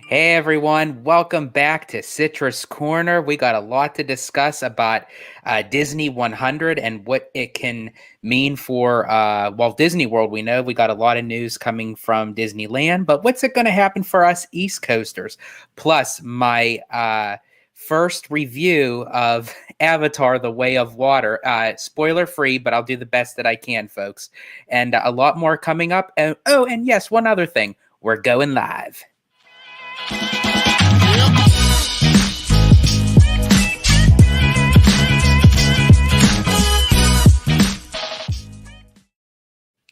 Hey everyone, welcome back to Citrus Corner. We got a lot to discuss about Disney 100 and what it can mean for Walt Disney World. We know we got a lot of news coming from Disneyland, but what's it going to happen for us East Coasters? Plus, my first review of Avatar: The Way of Water. Spoiler free, but I'll do the best that I can, folks. And a lot more coming up. And yes, one other thing. We're going live.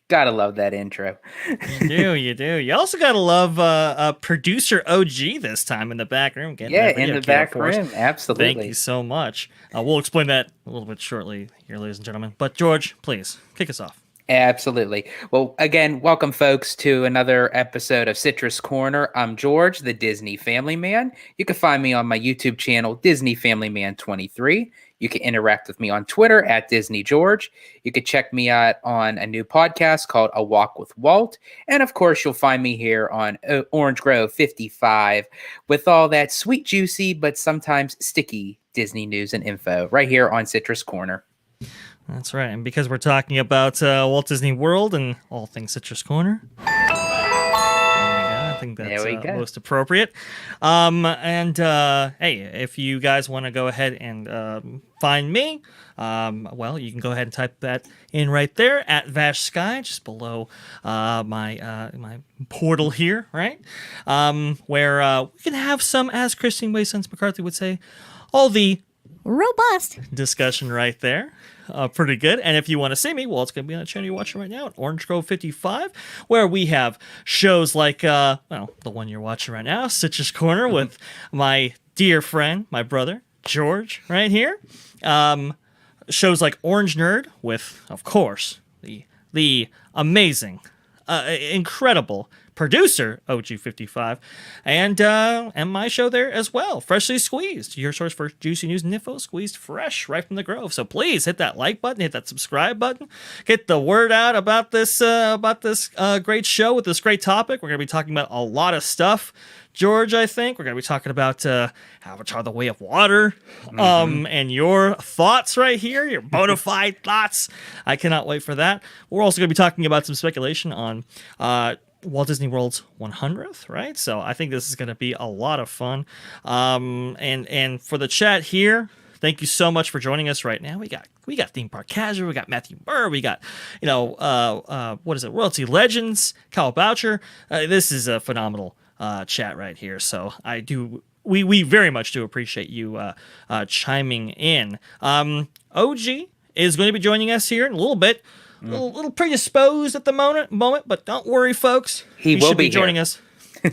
Gotta love that intro. You do. You also gotta love producer OG this time in the back room. Getting Yeah, that in video the kit back up for us. room, absolutely. Thank you so much. We'll explain that a little bit shortly here, ladies and gentlemen. But George, please kick us off. Absolutely. Well, again, welcome, folks, to another episode of Citrus Corner. I'm George, the Disney Family Man. You can find me on my YouTube channel, Disney Family Man 23. You can interact with me on Twitter at Disney George. You can check me out on a new podcast called A Walk with Walt. And of course, you'll find me here on Orange Grove 55 with all that sweet, juicy, but sometimes sticky Disney news and info right here on Citrus Corner. That's right. And because we're talking about Walt Disney World and all things Citrus Corner, I think that's most appropriate. Hey, if you guys want to go ahead and find me, well, you can go ahead and type that in right there at Vash Sky, just below my portal here, right? Where we can have some, as Christine Waysons McCarthy would say, all the robust discussion right there. Pretty good. And if you want to see me, well, it's going to be on the channel you're watching right now at Orange Grove 55, where we have shows like, the one you're watching right now, Citrus Corner, with my dear friend, my brother, George, right here. Shows like Orange Nerd with, of course, the amazing, incredible producer OG55, and my show there as well, Freshly Squeezed, your source for juicy news and info, squeezed fresh right from the Grove. So please hit that like button, hit that subscribe button, get the word out about this great show with this great topic. We're going to be talking about a lot of stuff, George. I think we're going to be talking about Avatar: The Way of Water, and your thoughts right here, your bona fide thoughts. I cannot wait for that. We're also going to be talking about some speculation on Walt Disney World's 100th, right? So I think this is going to be a lot of fun. And for the chat here, thank you so much for joining us right now. We got Theme Park Casual, we got Matthew Burr, we got what is it? Royalty Legends, Kyle Boucher. This is a phenomenal chat right here. So we very much do appreciate you chiming in. OG is going to be joining us here in a little bit. A little predisposed at the moment, but don't worry, folks. He will be joining us.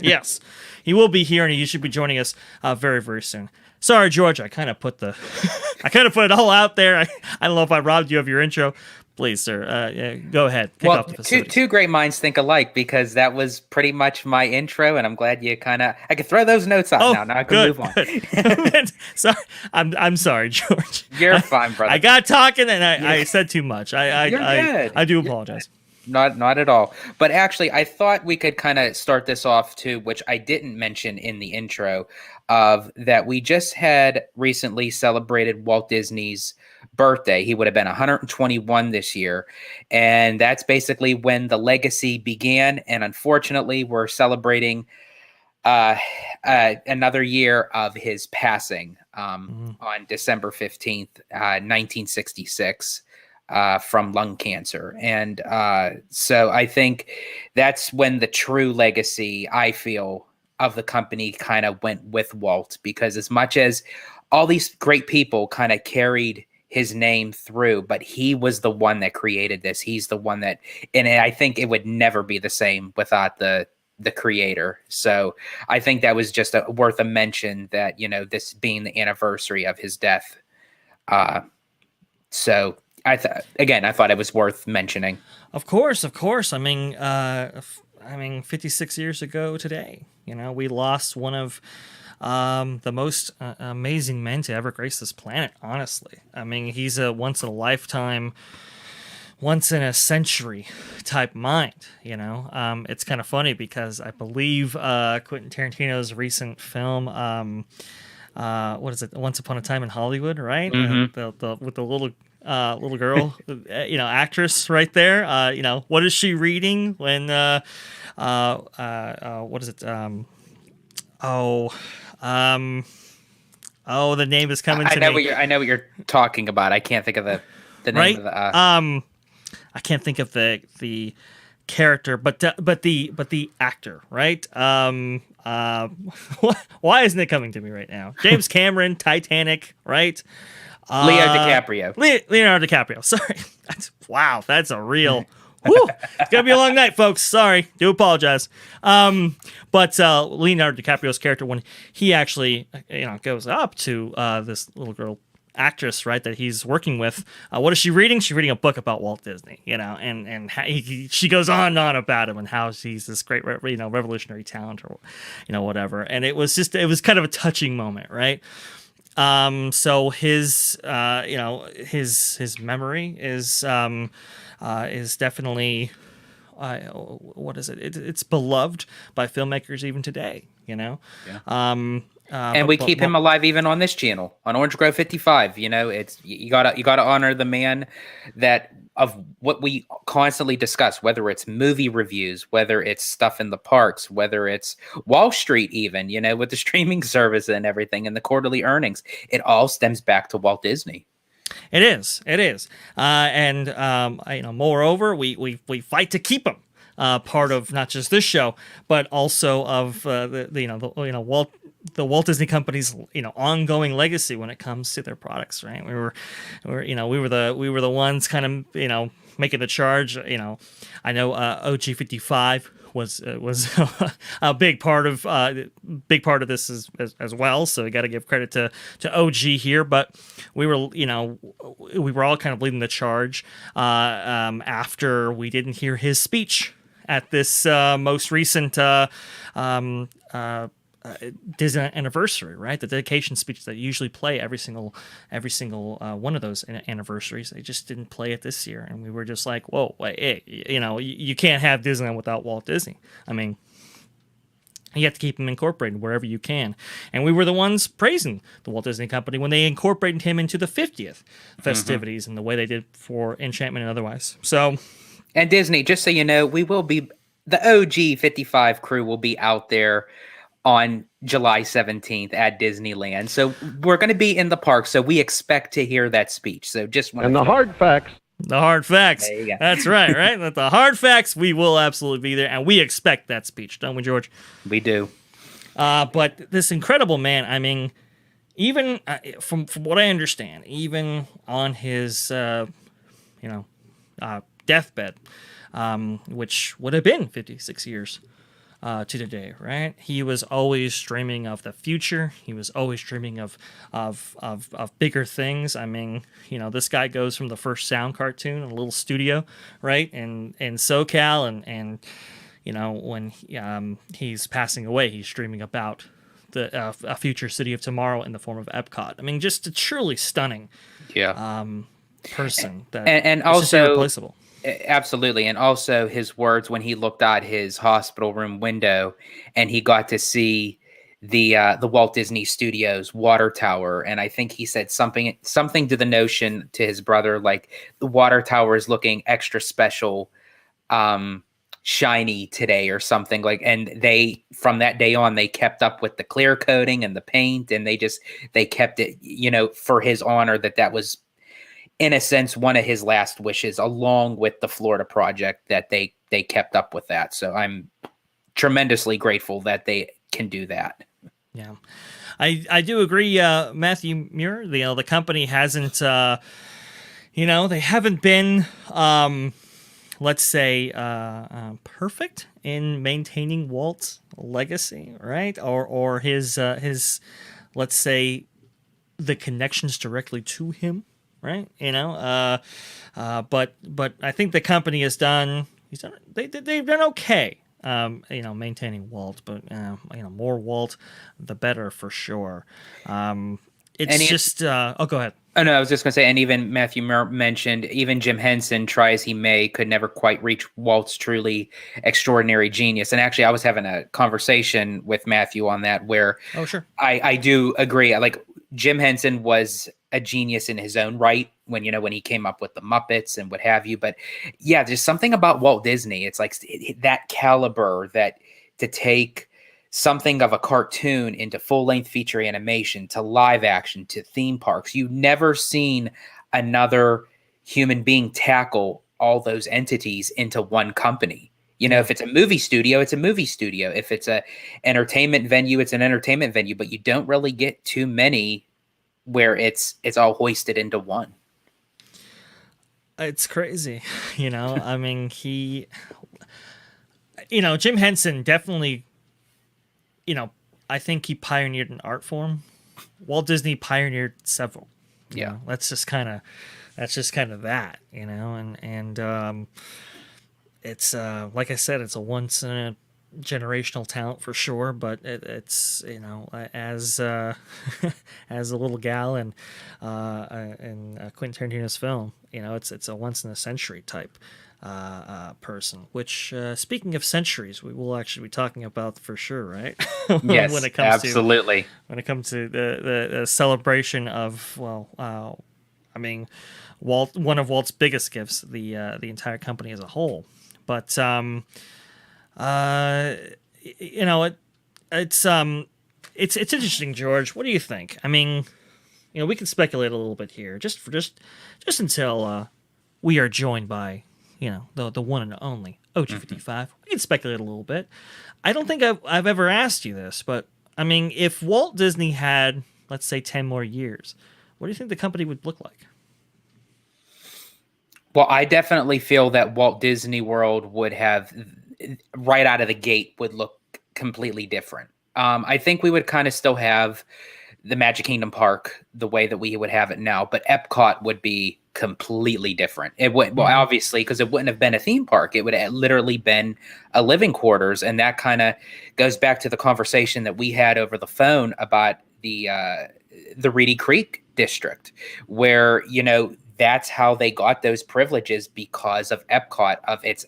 Yes, he will be here, and he should be joining us very, very soon. Sorry, George. I kind of put it all out there. I don't know if I robbed you of your intro. Please, sir, go ahead. Kick off the facilities. Two great minds think alike, because that was pretty much my intro, and I'm glad you I could throw those notes out now. Now I can move on. Sorry, I'm sorry, George. You're fine, brother. I got talking and I said too much. You're good. I do apologize. Not at all. But actually, I thought we could kind of start this off too, which I didn't mention in the intro, of that we just had recently celebrated Walt Disney's birthday. He would have been 121 this year. And that's basically when the legacy began. And unfortunately, we're celebrating another year of his passing on December 15th, 1966. From lung cancer. And so I think that's when the true legacy, I feel, of the company kind of went with Walt, because as much as all these great people kind of carried his name through, but he was the one that created this. He's the one that, and I think it would never be the same without the creator. So I think that was just worth a mention, that, this being the anniversary of his death. So I thought it was worth mentioning. Of course. I mean, 56 years ago today, we lost one of the most amazing men to ever grace this planet. Honestly, I mean, he's a once in a lifetime once in a century type mind. It's kind of funny because I believe Quentin Tarantino's recent film, what is it, Once Upon a Time in Hollywood, right? Mm-hmm. The with the little girl, actress right there. What is she reading when what is it? Oh, the name is coming to me. I know what you're talking about. I can't think of the name Right? of the. I can't think of the character, but the actor, right? Why isn't it coming to me right now? James Cameron, Titanic, right? Leo DiCaprio. Leonardo DiCaprio. Sorry. That's a real. Whew, it's gonna be a long night, folks. Sorry, do apologize. But Leonardo DiCaprio's character, when he actually goes up to this little girl actress, right, that he's working with, what is she reading? She's reading a book about Walt Disney, and she goes on and on about him and how he's this great revolutionary talent, or whatever. And it was kind of a touching moment, right? So his his memory is definitely what is it? It's beloved by filmmakers even today. Yeah. And we keep him alive even on this channel, on Orange Grove 55. It's you gotta honor the man that of what we constantly discuss, whether it's movie reviews, whether it's stuff in the parks, whether it's Wall Street, even, with the streaming service and everything and the quarterly earnings. It all stems back to Walt Disney. It is. And moreover, we fight to keep him part of not just this show, but also of the Walt Disney Company's ongoing legacy when it comes to their products. Right? We were the ones kind of making the charge. I know OG55 was a big part of this as well. So we got to give credit to OG here, but we were all kind of leading the charge after we didn't hear his speech at this most recent Disney anniversary, right? The dedication speech that usually play every single one of those anniversaries. They just didn't play it this year, and we were just like, "Whoa, wait, you can't have Disneyland without Walt Disney." I mean, you have to keep him incorporated wherever you can. And we were the ones praising the Walt Disney Company when they incorporated him into the 50th festivities and the way they did for Enchantment and otherwise. So, and Disney, just so you know, we will be, the OG55 crew will be out there on July 17th at Disneyland. So we're going to be in the park, so we expect to hear that speech. So just want and the hard facts. The hard facts. There you go. That's right, right? The hard facts, we will absolutely be there, and we expect that speech, don't we, George? We do. But this incredible man, I mean, even from what I understand, even on his, deathbed, which would have been 56 years to today, right? He was always dreaming of the future. He was always dreaming of bigger things. I mean, this guy goes from the first sound cartoon in a little studio, right, in SoCal, and when he's passing away, he's dreaming about a future city of tomorrow in the form of Epcot. I mean, just a truly stunning, person that and also irreplaceable. Absolutely. And also his words when he looked out his hospital room window and he got to see the Walt Disney Studios water tower. And I think he said something to the notion to his brother, like, the water tower is looking extra special, shiny today or something, like, and they, from that day on, they kept up with the clear coating and the paint, and they kept it, for his honor, that was, in a sense, one of his last wishes, along with the Florida project, that they kept up with that. So I'm tremendously grateful that they can do that. Yeah, I do agree, Matthew Muir. The company hasn't, they haven't been, let's say, perfect in maintaining Walt's legacy, right? Or his, let's say, the connections directly to him. Right, but I think the company has done. They've done okay. Maintaining Walt, but more Walt, the better for sure. it's just oh, go ahead. Oh no, I was just going to say, and even Matthew mentioned, even Jim Henson, try as he may, could never quite reach Walt's truly extraordinary genius. And actually, I was having a conversation with Matthew on that, where Oh, sure. I do agree. Like Jim Henson was a genius in his own right when when he came up with the Muppets and what have you. But yeah, there's something about Walt Disney. It's like that caliber, that to take something of a cartoon into full-length feature animation to live action to theme parks. You've never seen another human being tackle all those entities into one company. If it's a movie studio, it's a movie studio. If it's a entertainment venue, it's an entertainment venue, but you don't really get too many where it's all hoisted into one. It's crazy. I mean, Jim Henson definitely, I think he pioneered an art form. Walt Disney pioneered several. Yeah. That's just kind of that, and it's like I said, it's a once in a generational talent for sure, but it's as as a little gal in Quentin Tarantino's film, it's a once in a century type person, which speaking of centuries, we will actually be talking about for sure, right? Yes, when it comes absolutely. When it comes to the celebration of, I mean, one of Walt's biggest gifts, the entire company as a whole. But it's interesting, George. What do you think? I mean, we can speculate a little bit here, just until we are joined by the one and only OG55. We can speculate a little bit. I don't think I've ever asked you this, but I mean, if Walt Disney had, let's say, 10 more years, what do you think the company would look like? Well, I definitely feel that Walt Disney World would have, right out of the gate, would look completely different. I think we would kind of still have the Magic Kingdom Park the way that we would have it now, but Epcot would be completely different. It would, well, obviously, because it wouldn't have been a theme park. It would have literally been a living quarters, and that kind of goes back to the conversation that we had over the phone about the Reedy Creek district, where that's how they got those privileges, because of Epcot, of its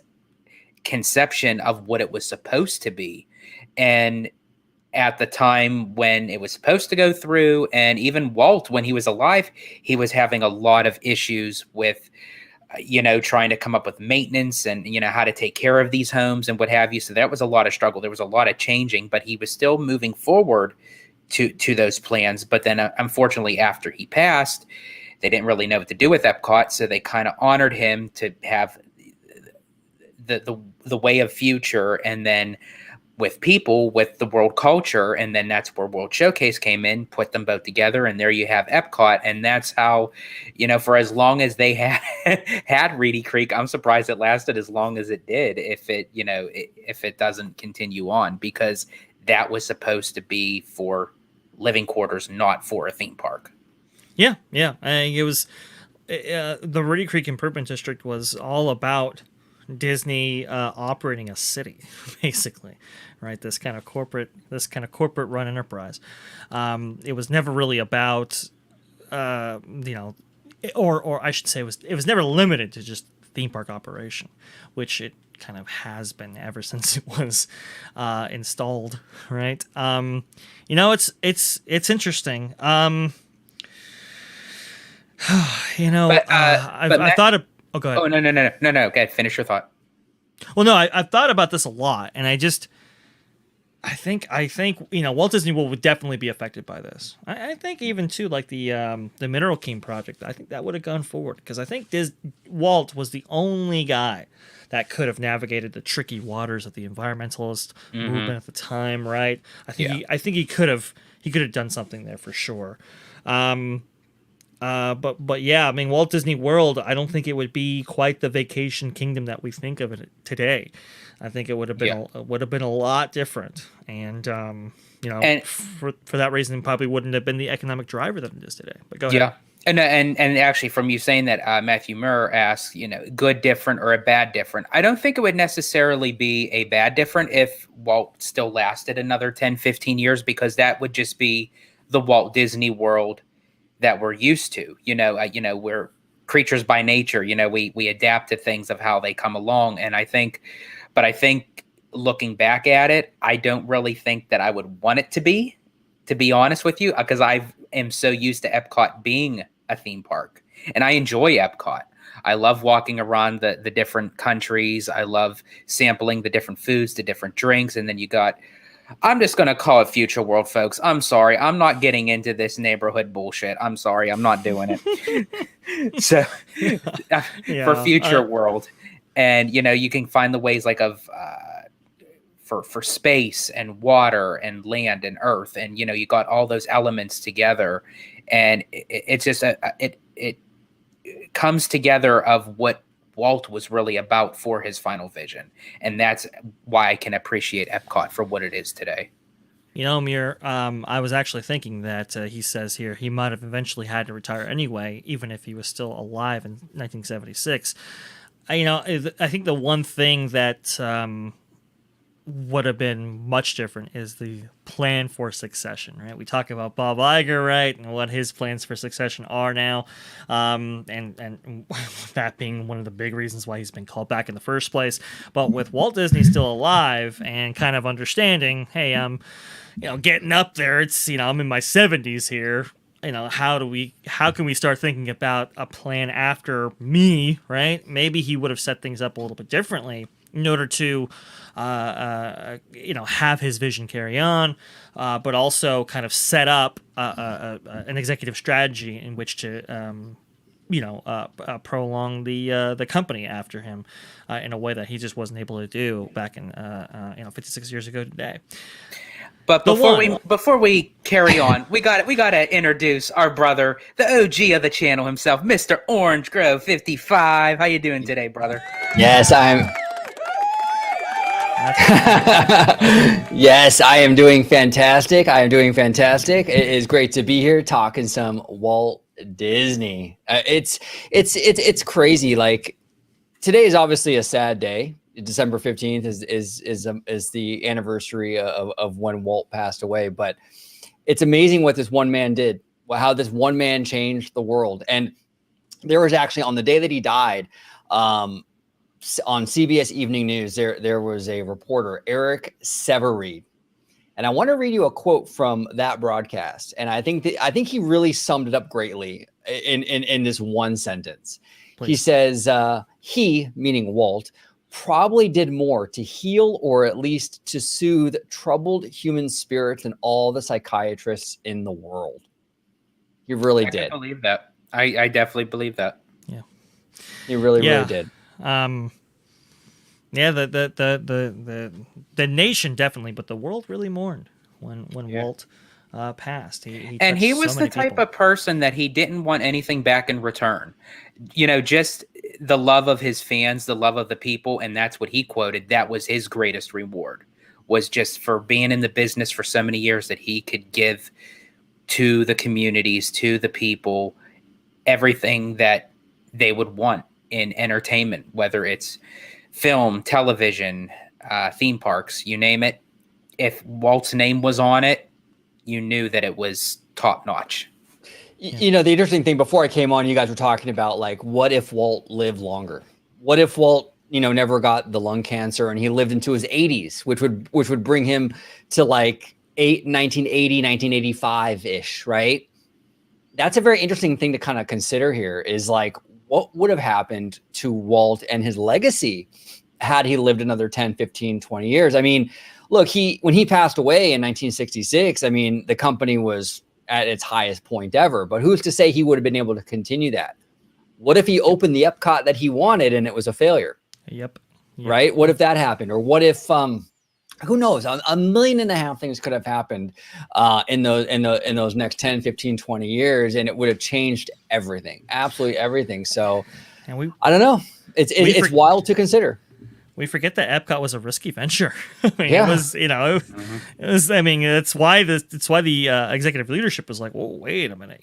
conception of what it was supposed to be. And at the time when it was supposed to go through, and even Walt, when he was alive, he was having a lot of issues with, trying to come up with maintenance and, how to take care of these homes and what have you. So that was a lot of struggle. There was a lot of changing, but he was still moving forward to those plans. But then unfortunately, after he passed, they didn't really know what to do with Epcot, so they kind of honored him to have the way of future, and then with people, with the world culture, and then that's where World Showcase came in, put them both together, and there you have Epcot. And that's how, for as long as they had Reedy Creek, I'm surprised it lasted as long as it did, if it doesn't continue on, because that was supposed to be for living quarters, not for a theme park. Yeah. It was the Reedy Creek Improvement District was all about Disney operating a city, basically, right? This kind of corporate run enterprise. It was never really about, or I should say, it was never limited to just theme park operation, which it kind of has been ever since it was installed, right? It's interesting. I thought of. Oh, go ahead. Oh, no. Okay, finish your thought. Well, no, I've thought about this a lot, and I think Walt Disney World would definitely be affected by this. I think even too, like the Mineral King project, I think that would have gone forward, because I think Walt was the only guy that could have navigated the tricky waters of the environmentalist movement at the time, right? I think he could have done something there for sure. But yeah, I mean, Walt Disney World, I don't think it would be quite the vacation kingdom that we think of it today. I think it would have been a lot different, and for that reason, it probably wouldn't have been the economic driver that it is today. But go ahead. Yeah. And actually, from you saying that, Matthew Murr asks, good different or a bad different. I don't think it would necessarily be a bad different if Walt still lasted another 10, 15 years, because that would just be the Walt Disney World that we're used to. We're creatures by nature. We adapt to things of how they come along. And I think looking back at it, I don't really think that I would want it to be honest with you, because I am so used to Epcot being a theme park, and I enjoy Epcot. I love walking around the different countries. I love sampling the different foods, the different drinks. And then I'm just going to call it Future World, folks. I'm sorry. I'm not getting into this neighborhood bullshit. I'm sorry. I'm not doing it. So for Future World, and, you can find the ways for space and water and land and earth. And, you got all those elements together, and it's just it comes together of what Walt was really about for his final vision. And that's why I can appreciate Epcot for what it is today. Amir, I was actually thinking that he says here he might have eventually had to retire anyway, even if he was still alive in 1976. I think the one thing that would have been much different is the plan for succession, right? We talk about Bob Iger, right, and what his plans for succession are now, and that being one of the big reasons why he's been called back in the first place. But with Walt Disney still alive and kind of understanding, hey, I'm, getting up there. It's, I'm in my 70s here. How can we start thinking about a plan after me, right? Maybe he would have set things up a little bit differently in order to, have his vision carry on, but also kind of set up an executive strategy in which to, prolong the company after him in a way that he just wasn't able to do back in 56 years ago today. But before we carry on, we got to introduce our brother, the OG of the channel himself, Mr. Orange Grove 55. How you doing today, brother? Yes, Yes, I am doing fantastic. It is great to be here talking some Walt Disney. It's crazy. Like, today is obviously a sad day. December 15th is the anniversary of when Walt passed away. But it's amazing what this one man did, how this one man changed the world. And there was actually, on the day that he died, on CBS Evening News, there was a reporter, Eric Severeid, and I want to read you a quote from that broadcast. And I think he really summed it up greatly in this one sentence. Please. He says, he, meaning Walt, probably did more to heal or at least to soothe troubled human spirits than all the psychiatrists in the world. He really did. I believe that. I definitely believe that. Yeah, he really did. The nation definitely, but the world really mourned when Walt passed. He was the type of person that he didn't want anything back in return. Just the love of his fans, the love of the people, and that's what he quoted. That was his greatest reward, was just for being in the business for so many years that he could give to the communities, to the people, everything that they would want in entertainment, whether it's film, television, theme parks, you name it. If Walt's name was on it, you knew that it was top notch. The interesting thing, before I came on, you guys were talking about, like, what if Walt lived longer? What if Walt, never got the lung cancer and he lived into his 80s, which would bring him to like 1980, 1985 ish, right? That's a very interesting thing to kind of consider here, is like, what would have happened to Walt and his legacy had he lived another 10, 15, 20 years? I mean, look, when he passed away in 1966, I mean, the company was at its highest point ever, but who's to say he would have been able to continue that? What if he opened the Epcot that he wanted and it was a failure? Yep. Right? What if that happened? Or what if, who knows? A million and a half things could have happened in those next 10, 15, 20 years, and it would have changed everything, absolutely everything. So I don't know. It's wild to consider. we forget that Epcot was a risky venture. I mean, Yeah. it was, it was. I mean, it's why the executive leadership was like, "Well, wait a minute,"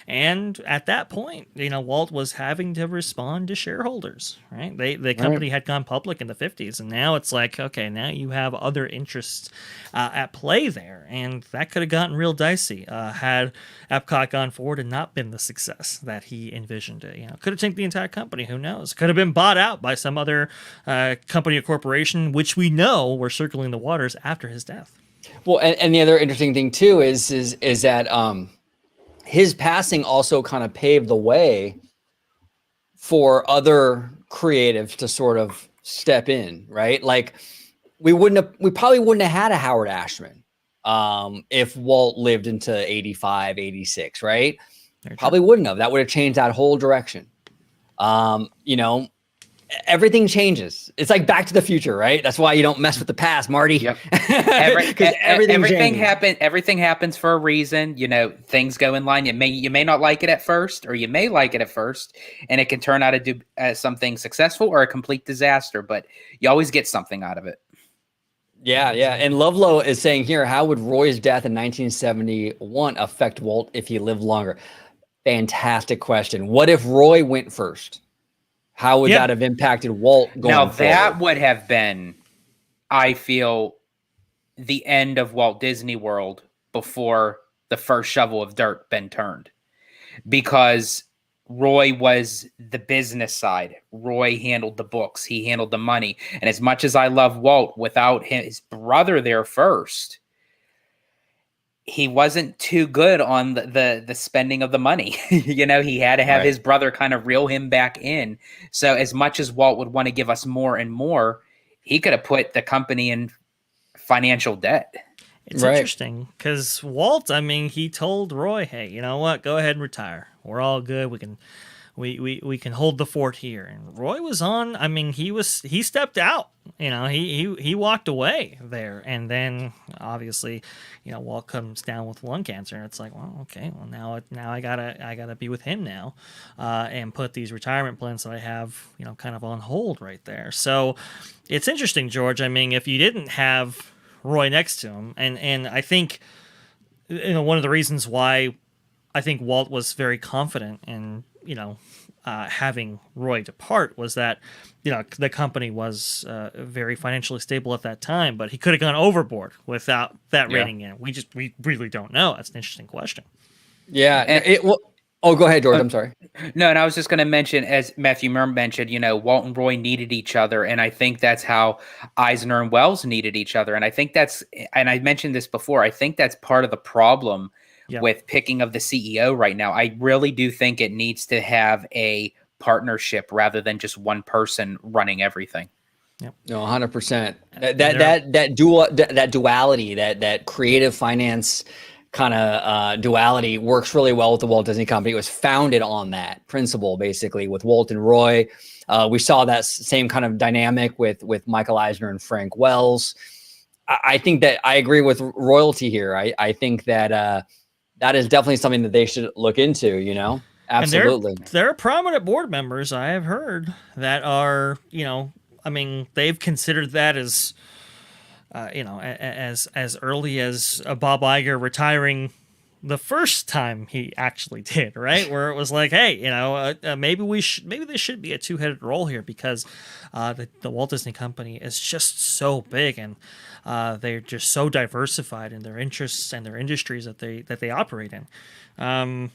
And at that point, Walt was having to respond to shareholders. Right? The company had gone public in the 50s, and now it's like, okay, now you have other interests at play there, and that could have gotten real dicey had Epcot gone forward and not been the success that he envisioned it. Could have taken the entire company. Who knows? Could have been bought out by some other company or corporation, which we know were circling the waters after his death. Well, and the other interesting thing too is that his passing also kind of paved the way for other creatives to sort of step in, right? Like we probably wouldn't have had a Howard Ashman if Walt lived into 85, 86, right? Probably wouldn't have. That would have changed that whole direction. Everything changes. It's like Back to the Future, right? That's why you don't mess with the past, Marty. Yep. Everything happens for a reason. Things go in line. You may not like it at first, or you may like it at first, and it can turn out to do something successful or a complete disaster. But you always get something out of it. Yeah. And Lovelow is saying here, how would Roy's death in 1971 affect Walt if he lived longer? Fantastic question. What if Roy went first? How would that have impacted Walt going forward? That would have been, I feel, the end of Walt Disney World before the first shovel of dirt been turned. Because Roy was the business side. Roy handled the books. He handled the money. And as much as I love Walt, without his brother there first, he wasn't too good on the spending of the money. He had to have his brother kind of reel him back in. So as much as Walt would want to give us more and more, he could have put the company in financial debt. It's interesting because Walt, he told Roy, hey, you know what? Go ahead and retire. We're all good. We can hold the fort here. And Roy was on. He stepped out. He walked away there, and then obviously, Walt comes down with lung cancer, and it's like, well, okay, well now I gotta be with him now, and put these retirement plans that I have, kind of on hold right there. So it's interesting, George. If you didn't have Roy next to him, and I think, one of the reasons why I think Walt was very confident in having Roy depart was that the company was very financially stable at that time, but he could have gone overboard without that rating in. We really don't know. That's an interesting question. Yeah. Go ahead, George. I'm sorry. No, and I was just going to mention, as Matthew mentioned, Walt and Roy needed each other, and I think that's how Eisner and Wells needed each other, and I think and I mentioned this before, I think that's part of the problem with picking of the CEO right now. I really do think it needs to have a partnership rather than just one person running everything. Yep. No, 100%. That duality, that creative finance kind of duality works really well with the Walt Disney Company. It was founded on that principle, basically, with Walt and Roy. We saw that same kind of dynamic with Michael Eisner and Frank Wells. I think that I agree with royalty here. I think that that is definitely something that they should look into, Absolutely. And there are prominent board members I have heard that are, they've considered that as, as early as Bob Iger retiring the first time he actually did, right? Where it was like, hey, maybe there should be a two-headed role here because the Walt Disney Company is just so big and they're just so diversified in their interests and their industries that they operate in. And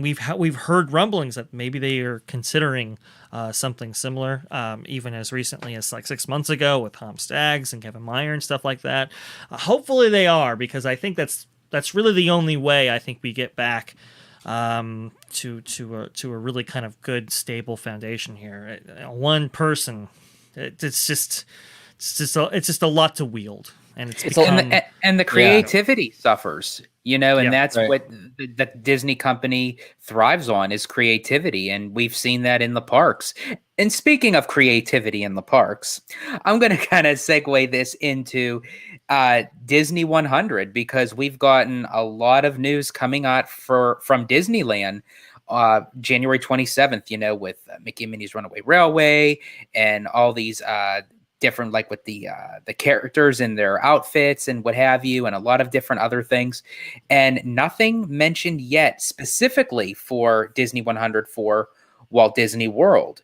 we've heard rumblings that maybe they are considering something similar, even as recently as like 6 months ago with Tom Staggs and Kevin Meyer and stuff like that. Hopefully they are, because I think that's really the only way I think we get back to a really kind of good, stable foundation here. One person, it's just a lot to wield, and and the creativity suffers, and that's what the Disney Company thrives on, is creativity, and we've seen that in the parks. And speaking of creativity in the parks, I'm going to kind of segue this into Disney 100, because we've gotten a lot of news coming out from Disneyland January 27th, with Mickey and Minnie's Runaway Railway and all these different, like with the characters and their outfits and what have you, and a lot of different other things, and nothing mentioned yet specifically for Disney 100 for Walt Disney World.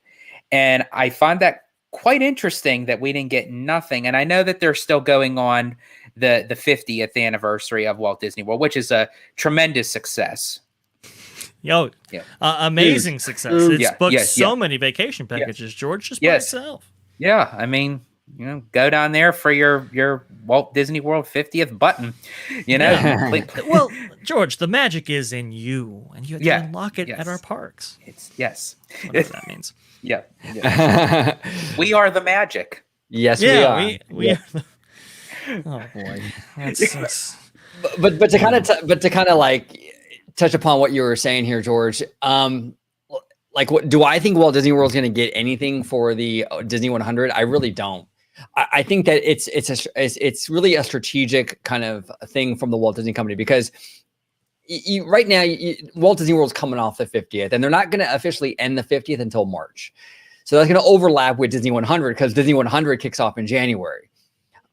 And I find that quite interesting that we didn't get nothing. And I know that they're still going on the 50th anniversary of Walt Disney World, which is a tremendous success. Amazing success. It's booked so many vacation packages, George, just by itself. Yeah, I mean, go down there for your Walt Disney World 50th button, Well, George, the magic is in you, and you have to unlock it at our parks. Whatever that means. Yeah. We are the magic. Yes, we are. We are. Oh boy. That's... But to kind of like touch upon what you were saying here, George. Like, what do I think Walt Disney World is going to get anything for the Disney 100? I really don't. I think that it's really a strategic kind of thing from the Walt Disney Company, because right now Walt Disney World's coming off the 50th, and they're not going to officially end the 50th until March. So that's going to overlap with Disney 100, because Disney 100 kicks off in January.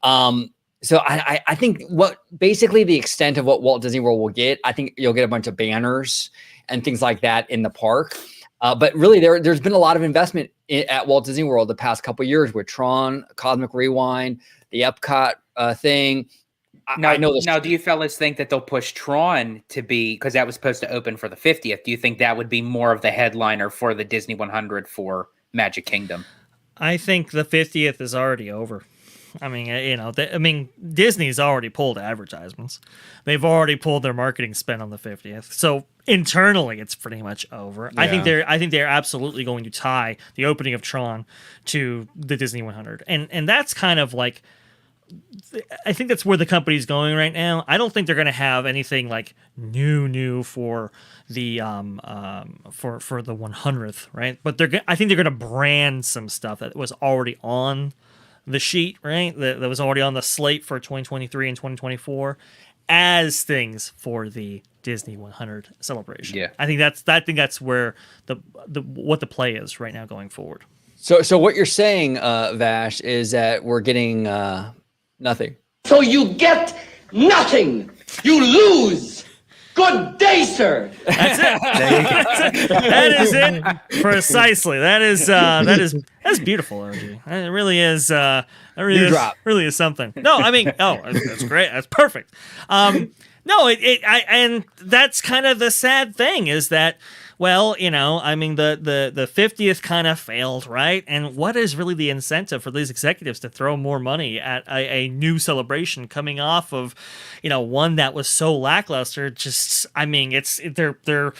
So I think what basically the extent of what Walt Disney World will get, I think you'll get a bunch of banners and things like that in the park. But really, there's been a lot of investment at Walt Disney World the past couple of years with Tron, Cosmic Rewind, the Epcot thing. Now, do you fellas think that they'll push Tron to be, because that was supposed to open for the 50th? Do you think that would be more of the headliner for the Disney 100 for Magic Kingdom? I think the 50th is already over. I mean, Disney's already pulled advertisements. They've already pulled their marketing spend on the 50th. So internally, it's pretty much over. Yeah. I think they're absolutely going to tie the opening of Tron to the Disney 100, and that's kind of like, I think that's where the company's going right now. I don't think they're going to have anything like new for the for the 100th, right? But I think they're going to brand some stuff that was already on the sheet, right? That was already on the slate for 2023 and 2024 as things for the Disney 100 celebration. Yeah, I think that's where what the play is right now going forward. So what you're saying, Vash, is that we're getting nothing. So you get nothing. You lose. Good day, sir. That's it. That is it precisely. That's beautiful, OG. It really is. It really is something. No, I mean, that's great. That's perfect. No, and that's kind of the sad thing is that, well, I mean, the 50th kind of failed, right? And what is really the incentive for these executives to throw more money at a new celebration coming off of, one that was so lackluster? Just, I mean, they're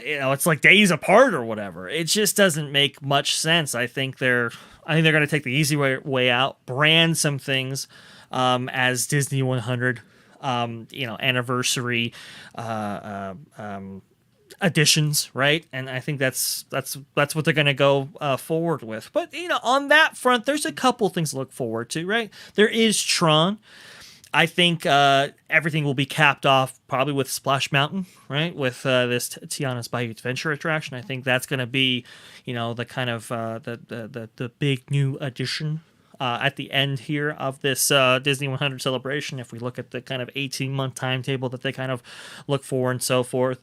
it's like days apart or whatever. It just doesn't make much sense. I think they're going to take the easy way out, brand some things as Disney 100, anniversary additions, right? And I think that's what they're going to go forward with. But on that front, there's a couple things to look forward to, right? There is Tron. I think everything will be capped off probably with Splash Mountain, right? With this Tiana's Bayou Adventure attraction. I think that's going to be, the kind of the big new addition at the end here of this Disney 100 celebration. If we look at the kind of 18-month timetable that they kind of look for and so forth,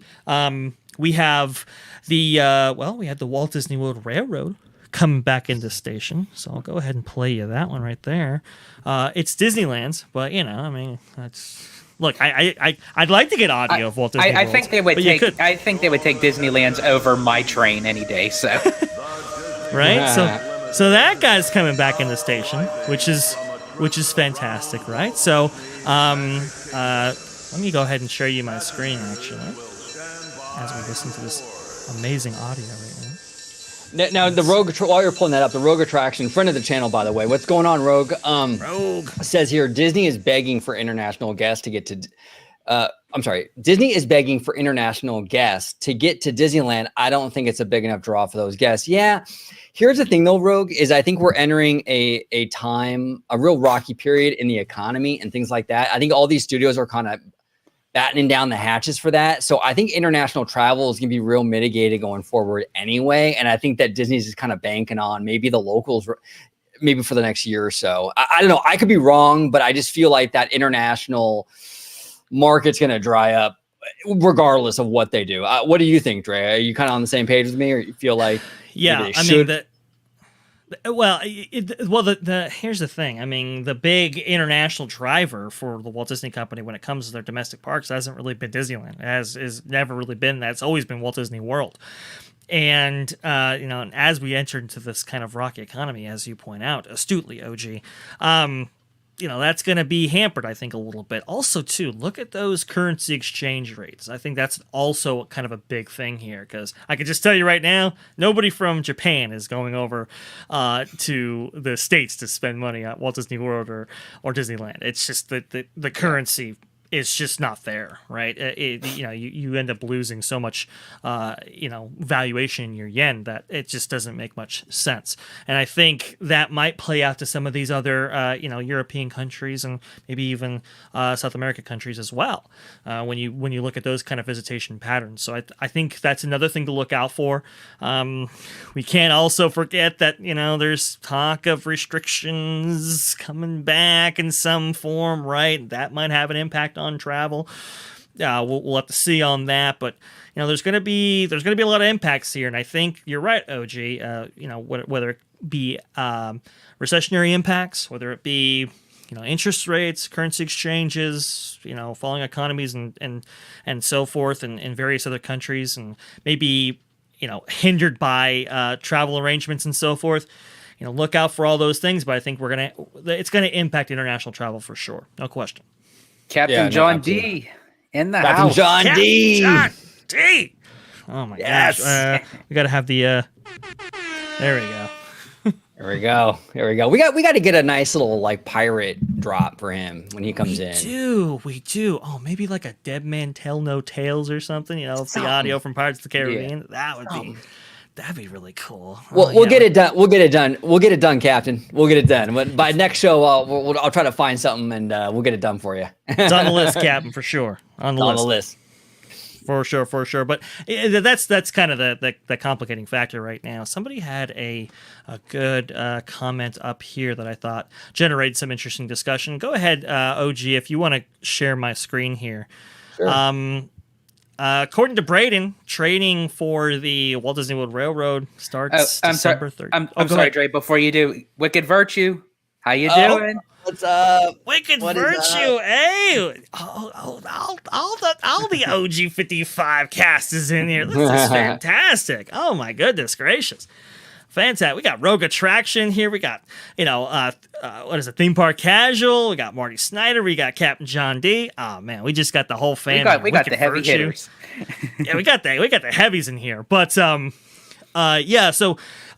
we have we had the Walt Disney World Railroad coming back into station. So I'll go ahead and play you that one right there. It's Disneyland's, but I mean, that's. Look, I'd like to get audio of Walt Disney World. I think they would take Disneyland's over My Train any day. So, right? So that guy's coming back in the station, which is fantastic, right? So, let me go ahead and show you my screen actually, as we listen to this amazing audio right now. Now the Rogue, while you're pulling that up, the Rogue attraction, friend of the channel, by the way. What's going on, Rogue? Rogue says here, Disney is begging for international guests to get to. Disney is begging for international guests to get to Disneyland. I don't think it's a big enough draw for those guests. Yeah. Here's the thing, though, Rogue, is I think we're entering a real rocky period in the economy and things like that. I think all these studios are kind of battening down the hatches for that. So I think international travel is going to be real mitigated going forward anyway. And I think that Disney's just kind of banking on maybe the locals, maybe for the next year or so. I don't know. I could be wrong, but I just feel like that international market's going to dry up regardless of what they do. What do you think, Dre? Are you kind of on the same page with me, or you feel like yeah, I mean that. Well, here's the thing. I mean, the big international driver for the Walt Disney Company when it comes to their domestic parks hasn't really been Disneyland. It has never really been that. It's always been Walt Disney World. And and as we enter into this kind of rocky economy, as you point out astutely, OG, that's going to be hampered, I think, a little bit. Also, too, look at those currency exchange rates. I think that's also kind of a big thing here, because I can just tell you right now, nobody from Japan is going over to the States to spend money at Walt Disney World or Disneyland. It's just that the currency is just not there, right? You end up losing so much, valuation in your yen that it just doesn't make much sense. And I think that might play out to some of these other, European countries and maybe even South American countries as well. When you look at those kind of visitation patterns, so I think that's another thing to look out for. We can't also forget that there's talk of restrictions coming back in some form, right? That might have an impact on travel. We'll have to see on that, but there's going to be a lot of impacts here, and I think you're right, OG. Whether it be recessionary impacts, whether it be interest rates, currency exchanges, falling economies, and so forth, in various other countries, and maybe hindered by travel arrangements and so forth. Look out for all those things, but I think it's gonna impact international travel for sure, no question. Captain John D. in the Captain house. John D. John D. Oh my gosh. We got to have the there we go. There we go. We got to get a nice little like pirate drop for him when he comes in. We do. Oh, maybe like a Dead Man Tell No Tales or something. The audio from Pirates of the Caribbean. Yeah. That'd be really cool. We'll get it done. We'll get it done, Captain. We'll get it done. By next show, I'll try to find something and we'll get it done for you. It's on the list, Captain, for sure. On the list. For sure. But that's kind of the complicating factor right now. Somebody had a good comment up here that I thought generated some interesting discussion. Go ahead, OG, if you want to share my screen here. Sure. According to Braden, training for the Walt Disney World Railroad starts December 3rd. I'm sorry, Dre. Before you do, Wicked Virtue, how you doing? What's up? Wicked Virtue, hey! All the OG55 cast is in here. This is fantastic. Oh my goodness gracious. Fantastic. We got Rogue Attraction here. We got, what is it? Theme Park Casual. We got Marty Snyder. We got Captain John D. Oh man, we just got the whole family. We got the heavy hitters. Yeah, we got the heavies in here. But So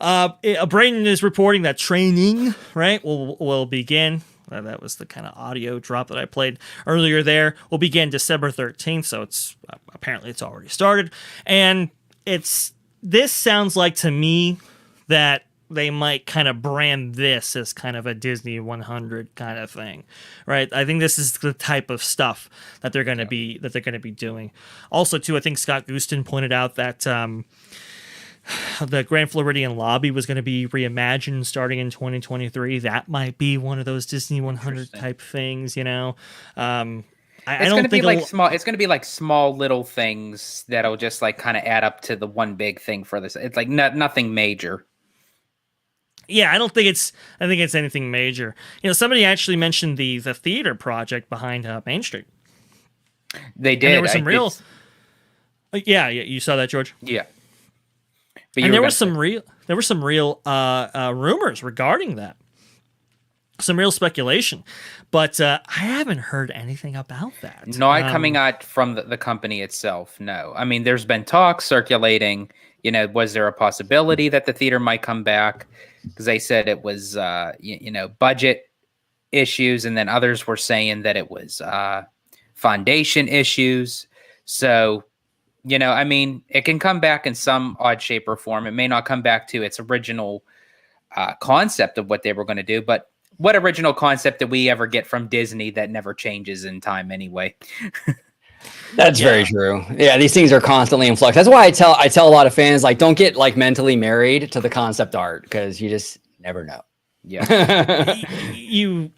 Braden is reporting that training, right, will begin. That was the kind of audio drop that I played earlier there. Will begin December 13th. So it's apparently it's already started, and this sounds like to me that they might kind of brand this as kind of a Disney 100 kind of thing, right? I think this is the type of stuff that they're going to be doing. Also, too, I think Scott Gustin pointed out that the Grand Floridian lobby was going to be reimagined starting in 2023. That might be one of those Disney 100 type things, It's going to be like small. It's going to be like small little things that'll just like kind of add up to the one big thing for this. It's like nothing major. Yeah, I think it's anything major. Somebody actually mentioned the theater project behind Main Street. They did. And there was some real. Yeah, you saw that, George. Yeah. And there were some real rumors regarding that. Some real speculation, but I haven't heard anything about that. Not coming out from the company itself. No, I mean, there's been talk circulating. Was there a possibility that the theater might come back? Because they said it was, budget issues, and then others were saying that it was foundation issues. So, I mean, it can come back in some odd shape or form. It may not come back to its original concept of what they were going to do, but what original concept did we ever get from Disney that never changes in time anyway? That's very true. Yeah, these things are constantly in flux. That's why I tell a lot of fans, like, don't get like mentally married to the concept art, because you just never know. Yeah.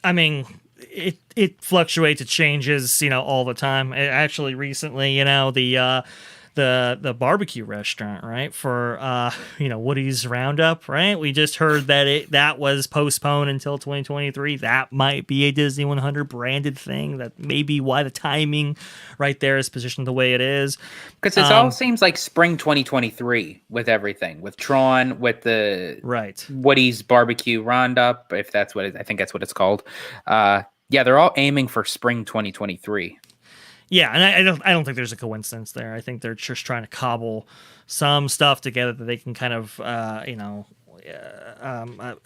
I mean, it fluctuates, it changes, all the time. Actually, recently, the barbecue restaurant, right, for Woody's Roundup, right? We just heard that was postponed until 2023. That might be a Disney 100 branded thing. That may be why the timing right there is positioned the way it is. Because it all seems like spring 2023 with everything, with Tron, with the Woody's Barbecue Roundup, if that's what I think that's what it's called. Yeah, they're all aiming for spring 2023. Yeah, and I don't think there's a coincidence there. I think they're just trying to cobble some stuff together that they can kind of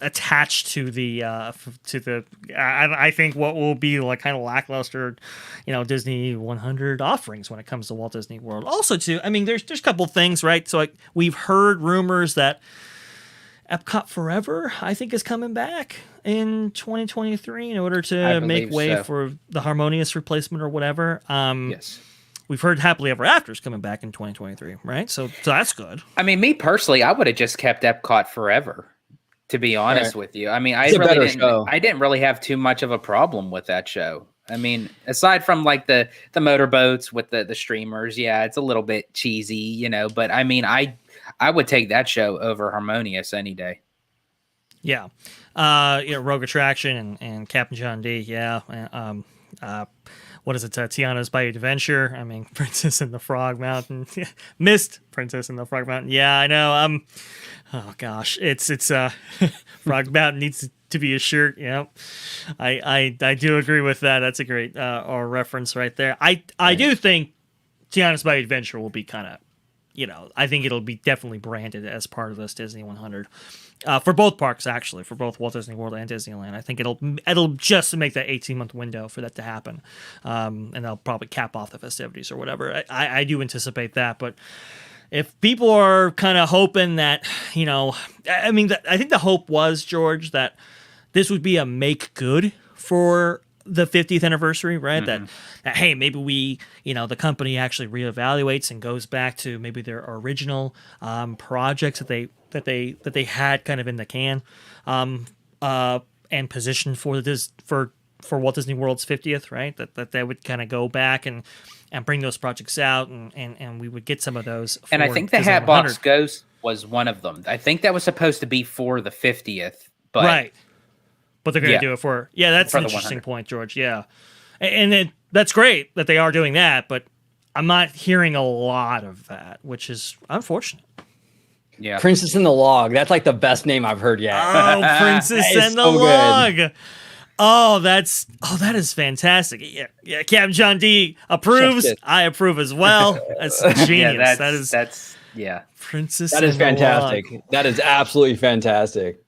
attach to the I think what will be like kind of lackluster, Disney 100 offerings when it comes to Walt Disney World. Also, too, I mean, there's a couple things, right? So we've heard rumors that Epcot Forever, I think, is coming back in 2023 in order to make way for the Harmonious replacement or whatever. Yes. We've heard Happily Ever After is coming back in 2023, right? So that's good. I mean, me personally, I would have just kept Epcot Forever, to be honest with you. I mean, I didn't really have too much of a problem with that show. I mean, aside from like the motorboats with the streamers, yeah, it's a little bit cheesy, but I mean, I would take that show over Harmonious any day. Yeah. Rogue Attraction and Captain John D. Yeah. What is it? Tiana's Bayou Adventure. I mean, Princess in the Frog Mountain. Missed Princess in the Frog Mountain. Yeah, I know. Oh gosh, it's Frog Mountain needs to be a shirt. Yeah, I do agree with that. That's a great reference right there. I do think Tiana's Bayou Adventure will be kind of, I think it'll be definitely branded as part of this Disney 100 for both parks, actually, for both Walt Disney World and Disneyland. I think it'll just make that 18-month window for that to happen, and they'll probably cap off the festivities or whatever. I do anticipate that, but if people are kind of hoping that, I mean, I think the hope was, George, that this would be a make good for the 50th anniversary, right? Mm-hmm. That hey, maybe we, the company actually reevaluates and goes back to maybe their original projects that they had kind of in the can, and positioned for Walt Disney World's 50th, right? That they would kind of go back and bring those projects out, and we would get some of those. And I think the Hatbox Ghost was one of them. I think that was supposed to be for the 50th, but right. But they're going to do it for that's an interesting point, George. Yeah, and that's great that they are doing that, but I'm not hearing a lot of that, which is unfortunate. Yeah, Princess in the Log. That's like the best name I've heard yet. Oh, Princess in the Log. Good. Oh, that is fantastic. Yeah. Captain John D approves. I approve as well. That's genius. That's Princess. That is fantastic. Log. That is absolutely fantastic.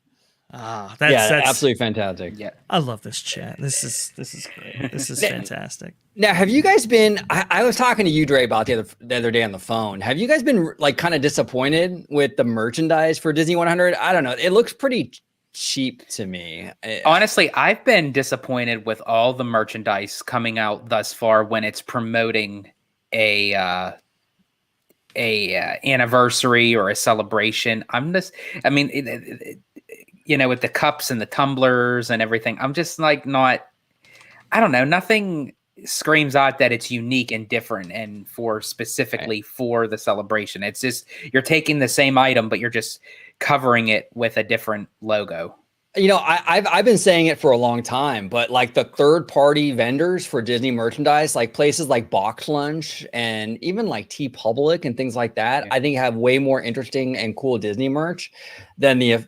That's absolutely fantastic. Yeah, I love this chat. This is great. This is fantastic. Now, have you guys been? I was talking to you, Dre, about the other day on the phone. Have you guys been like kind of disappointed with the merchandise for Disney 100? I don't know. It looks pretty cheap to me. Honestly, I've been disappointed with all the merchandise coming out thus far when it's promoting a anniversary or a celebration. With the cups and the tumblers and everything, I'm just like I don't know, nothing screams out that it's unique and different and specifically for the celebration. It's just, you're taking the same item, but you're just covering it with a different logo. I've been saying it for a long time, but like the third-party vendors for Disney merchandise, like places like Box Lunch and even like T Public and things like that, I think have way more interesting and cool Disney merch than Did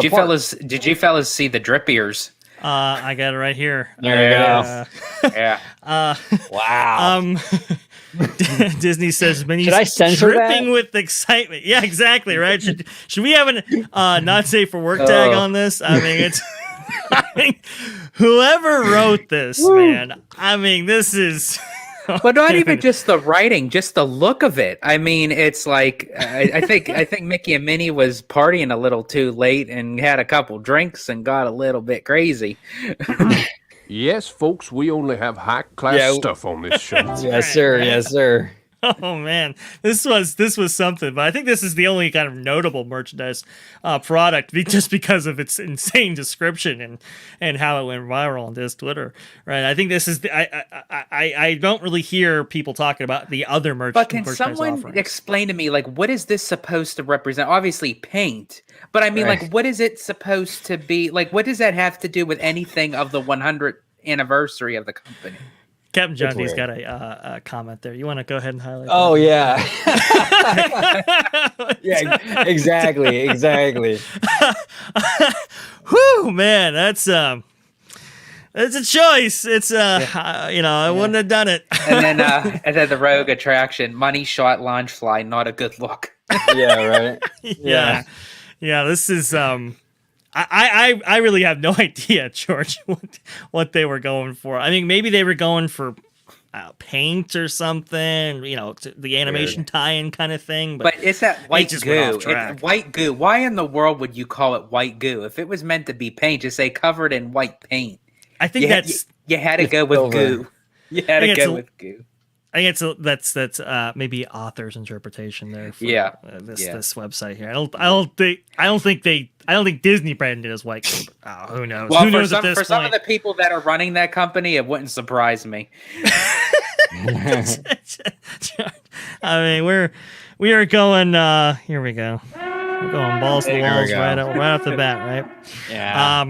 you fellas see the drip ears? I got it right here. There you go. Yeah. Wow. Disney says many should I censor dripping that? With excitement. Yeah, exactly. Right. Should we have an not safe for work tag on this? I mean, whoever wrote this, man. I mean, this is. But not even just the writing, just the look of it. I mean, it's like I think Mickey and Minnie was partying a little too late and had a couple drinks and got a little bit crazy. Yes, folks, we only have high-class Yeah. stuff on this show. Yes, sir. Yes, sir. Oh man, this was something. But I think this is the only kind of notable merchandise product, just because of its insane description and how it went viral on this Twitter. Right? I think this is I don't really hear people talking about the other But can merchandise someone offerings. explain to me, like, what is this supposed to represent? Obviously, paint. But I mean, like, what is it supposed to be? Like, what does that have to do with anything of the 100th anniversary of the company? Captain John D's weird. got a comment there. You want to go ahead and highlight? Oh that? yeah. Yeah, exactly. Whew, man, that's a choice. It's I wouldn't have done it. And then the rogue attraction, money shot launch fly, not a good look. Yeah, right. Yeah. This is I really have no idea, George, what they were going for. I mean, maybe they were going for paint or something, the animation tie-in kind of thing. But it's that white just went goo. off track. It's white goo. Why in the world would you call it white goo? If it was meant to be paint, just say covered in white paint. I think You had to go with silver. goo. You had to go with goo. I think that's maybe author's interpretation there. For, this website here. I don't think Disney branded it as white. Who knows? Well, Who knows at this for some of point? the people that are running that company, it wouldn't surprise me. I mean, we are going. Here we go. We're going balls to the There we walls go. right off the bat, right? Yeah.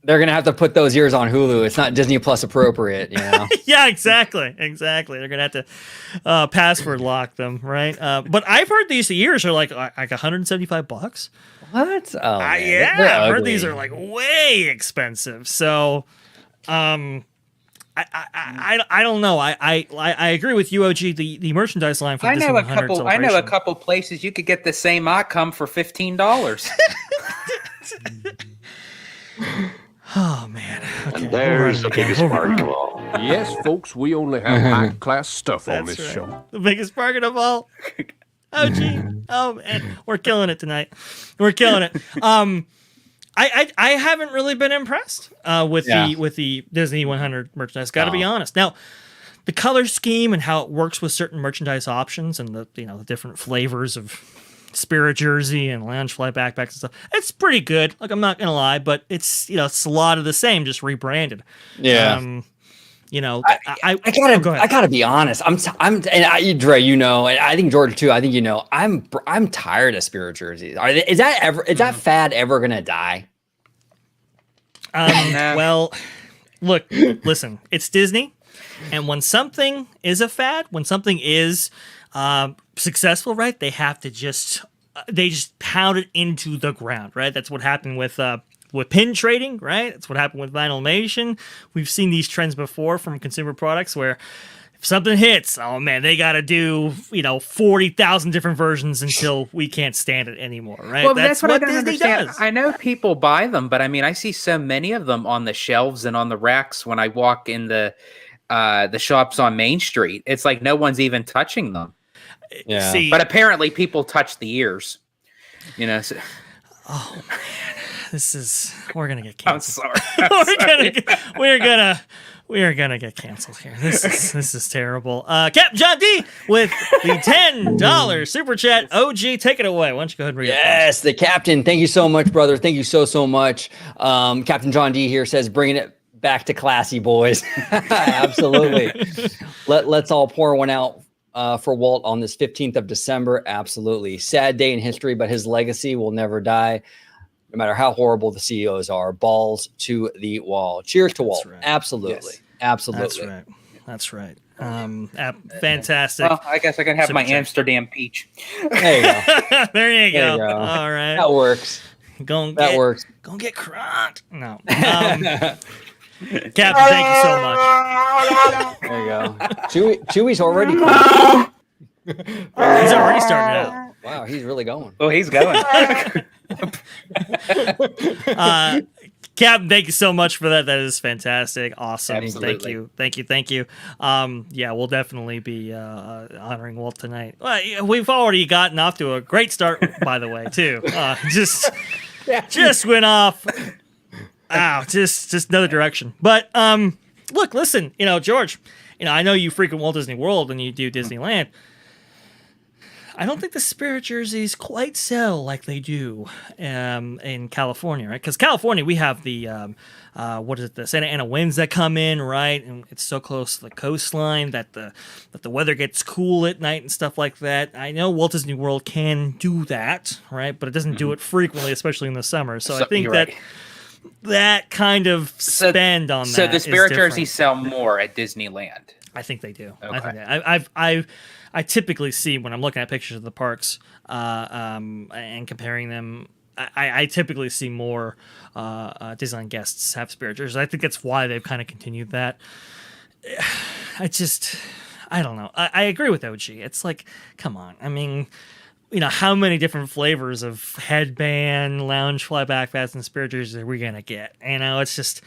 They're gonna have to put those years on Hulu. It's not Disney Plus appropriate, Yeah, exactly. They're gonna have to password lock them, right? But I've heard these years are like $175. What? Oh, man. Yeah, They're I've heard ugly. these are like way expensive. So, I don't know. I agree with you, OG. The merchandise line for I Disney know a 100 couple. celebration. Places you could get the same outcome for $15. Oh man. Okay, And there's the biggest part of all. Yes, folks, we only have high-class stuff on this That's right. show. The biggest bargain of all. Oh gee. Oh man. We're killing it tonight. We're killing it. I haven't really been impressed with the Disney 100 merchandise. Got to be honest. Now, the color scheme and how it works with certain merchandise options and the the different flavors of Spirit jersey and lounge fly backpacks and stuff. It's pretty good. Like, I'm not gonna lie, but it's it's a lot of the same, just rebranded. Yeah. I gotta be honest. Dre, and I think George too. I think I'm tired of Spirit jerseys. Is that fad ever gonna die? Well, look, listen, it's Disney, and when something is a fad, when something is successful, right, they have to just pound it into the ground, right? That's what happened with pin trading, right? That's what happened with vinylmation. We've seen these trends before from consumer products where if something hits, oh man, they got to do 40,000 different versions until we can't stand it anymore, right? Well, that's what I don't Disney understand. does. I know people buy them, but I mean, I see so many of them on the shelves and on the racks when I walk in the shops on Main Street. It's like no one's even touching them. Yeah. See, But apparently, people touch the ears. So, oh man, we're gonna get I'm canceled. sorry. We're gonna get canceled here. This is terrible. Captain John D with the $10 super chat. OG, take it away. Why don't you go ahead and read it? Yes, the captain. Thank you so much, brother. Thank you so much. Captain John D here says, bringing it back to classy, boys. Absolutely. Let's all pour one out for Walt on this 15th of December. Absolutely. Sad day in history, but his legacy will never die. No matter how horrible the CEOs are, balls to the wall. Cheers to Walt. right. Absolutely. Yes. Absolutely. That's right. Fantastic. Well, I guess I can have my Super chat. Amsterdam peach. There you go. There you There go. you go. All right. That works. Go and That get, works. Go and get crunked. No. Captain, thank you so much. There you go. Chewy's already cool. He's already starting it out. Wow, he's really going. Oh, he's going. Captain, thank you so much for that. That is fantastic. Awesome. Absolutely. Thank you. Yeah, we'll definitely be honoring Walt tonight. We've already gotten off to a great start, by the way, too. Just went off. Just another direction. But Look, listen, George, I know you frequent Walt Disney World and you do Disneyland. I don't think the Spirit jerseys quite sell like they do in California, right? Because California, we have the the Santa Ana winds that come in, right? And it's so close to the coastline that the weather gets cool at night and stuff like that. I know Walt Disney World can do that, right? But it doesn't do it frequently, especially in the summer. So I think that that kind of spend on that. So the Spirit is different. jerseys sell more at Disneyland. I think they do. Okay. I think I typically see when I'm looking at pictures of the parks and comparing them. I typically see more Disneyland guests have Spirit jerseys. I think that's why they've kind of continued that. I don't know. I agree with OG. It's like, come on. I mean, how many different flavors of headband, lounge flyback pass, and Spirit jerseys are we gonna get? It's just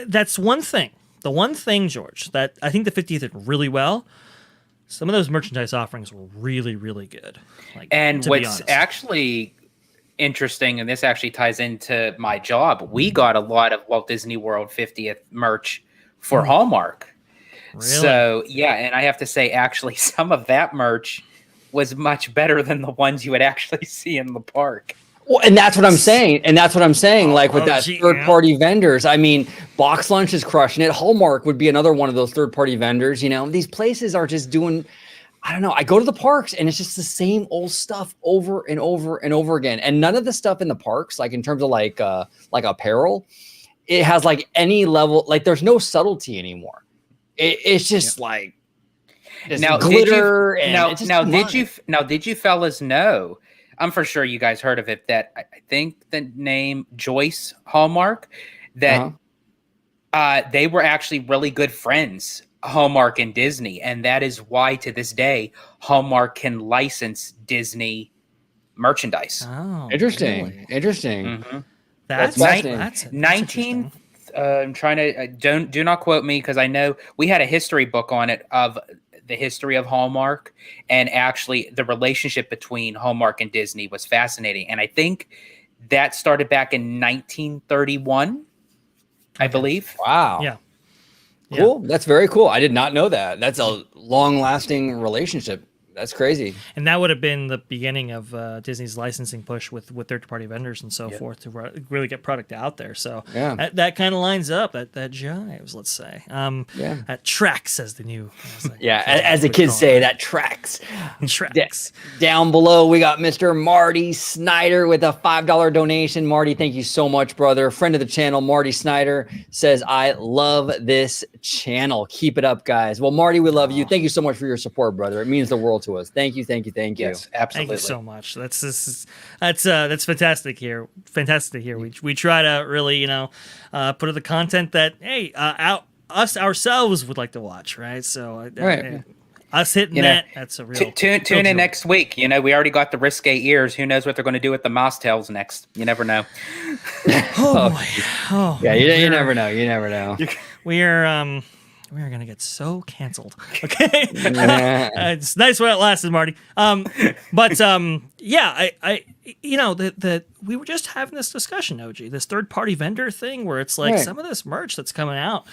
that's one thing. The one thing, George, that I think the 50th did really well. Some of those merchandise offerings were really, really good. And what's actually interesting, and this actually ties into my job, we got a lot of Walt Disney World 50th merch for Hallmark. Really? So, yeah, and I have to say, actually, some of that merch was much better than the ones you would actually see in the park. Well, and that's what I'm saying. Like with that third-party vendors, I mean, Box Lunch is crushing it. Hallmark would be another one of those third-party vendors. These places are just doing, I don't know. I go to the parks and it's just the same old stuff over and over and over again. And none of the stuff in the parks, like in terms of like apparel, it has like any level, like there's no subtlety anymore. It's just like now glitter. Did you fellas know? I'm for sure you guys heard of it. That I think the name Joyce Hallmark, that they were actually really good friends, Hallmark and Disney, and that is why to this day Hallmark can license Disney merchandise. Oh, interesting. Really? Interesting. Mm-hmm. That's 19. I'm trying to do not quote me because I know we had a history book on it of the history of Hallmark, and actually the relationship between Hallmark and Disney was fascinating. And I think that started back in 1931, I believe. Wow. Yeah. Cool. That's very cool. I did not know that. That's a long-lasting relationship. That's crazy. And that would have been the beginning of Disney's licensing push with third-party vendors and so forth to really get product out there. So that kind of lines up. That jives, let's say. That tracks as the new. As the kids say, that tracks. Tracks. Down below, we got Mr. Marty Snyder with a $5 donation. Marty, thank you so much, brother. Friend of the channel, Marty Snyder, says, I love this channel. Keep it up, guys. Well, Marty, we love you. Thank you so much for your support, brother. It means the world to us. Thank you. Yes, absolutely. Thank you so much. That's fantastic here. Fantastic to hear. We try to really, put in the content that us ourselves would like to watch, right? So us hitting that's a real tune in next week. We already got the risque ears. Who knows what they're going to do with the mouse tails next? You never know. Oh boy. Oh yeah, you never know. You never know. We're gonna get so canceled. Okay, it's nice while it lasted, Marty. But we were just having this discussion, OG, this third-party vendor thing, where it's like some of this merch that's coming out,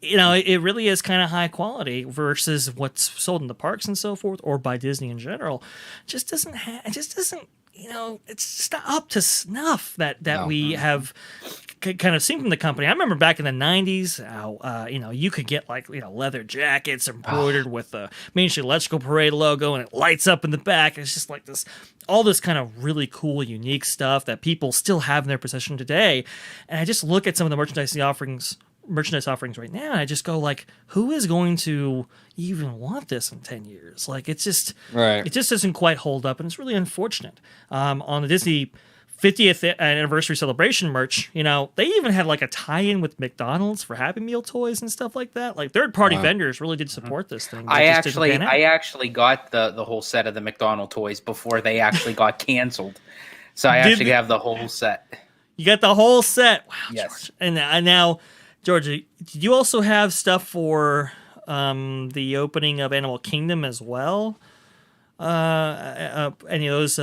it really is kind of high quality versus what's sold in the parks and so forth, or by Disney in general. It just doesn't. It's just not up to snuff that we have kind of seen from the company. I remember back in the 90s how you could get leather jackets embroidered with the Main Street Electrical Parade logo, and it lights up in the back. It's just like all this kind of really cool, unique stuff that people still have in their possession today. And I just look at some of the merchandise offerings right now, and I just go who is going to even want this in 10 years? It just doesn't quite hold up, and it's really unfortunate. On the Disney 50th anniversary celebration merch, they even had a tie-in with McDonald's for Happy Meal toys and stuff like that. Third-party vendors really did support this thing. I actually got the whole set of the McDonald toys before they actually got canceled. So I actually have the whole set. You got the whole set? Wow, yes. George. And now, Georgia, did you also have stuff for the opening of Animal Kingdom as well? Any of those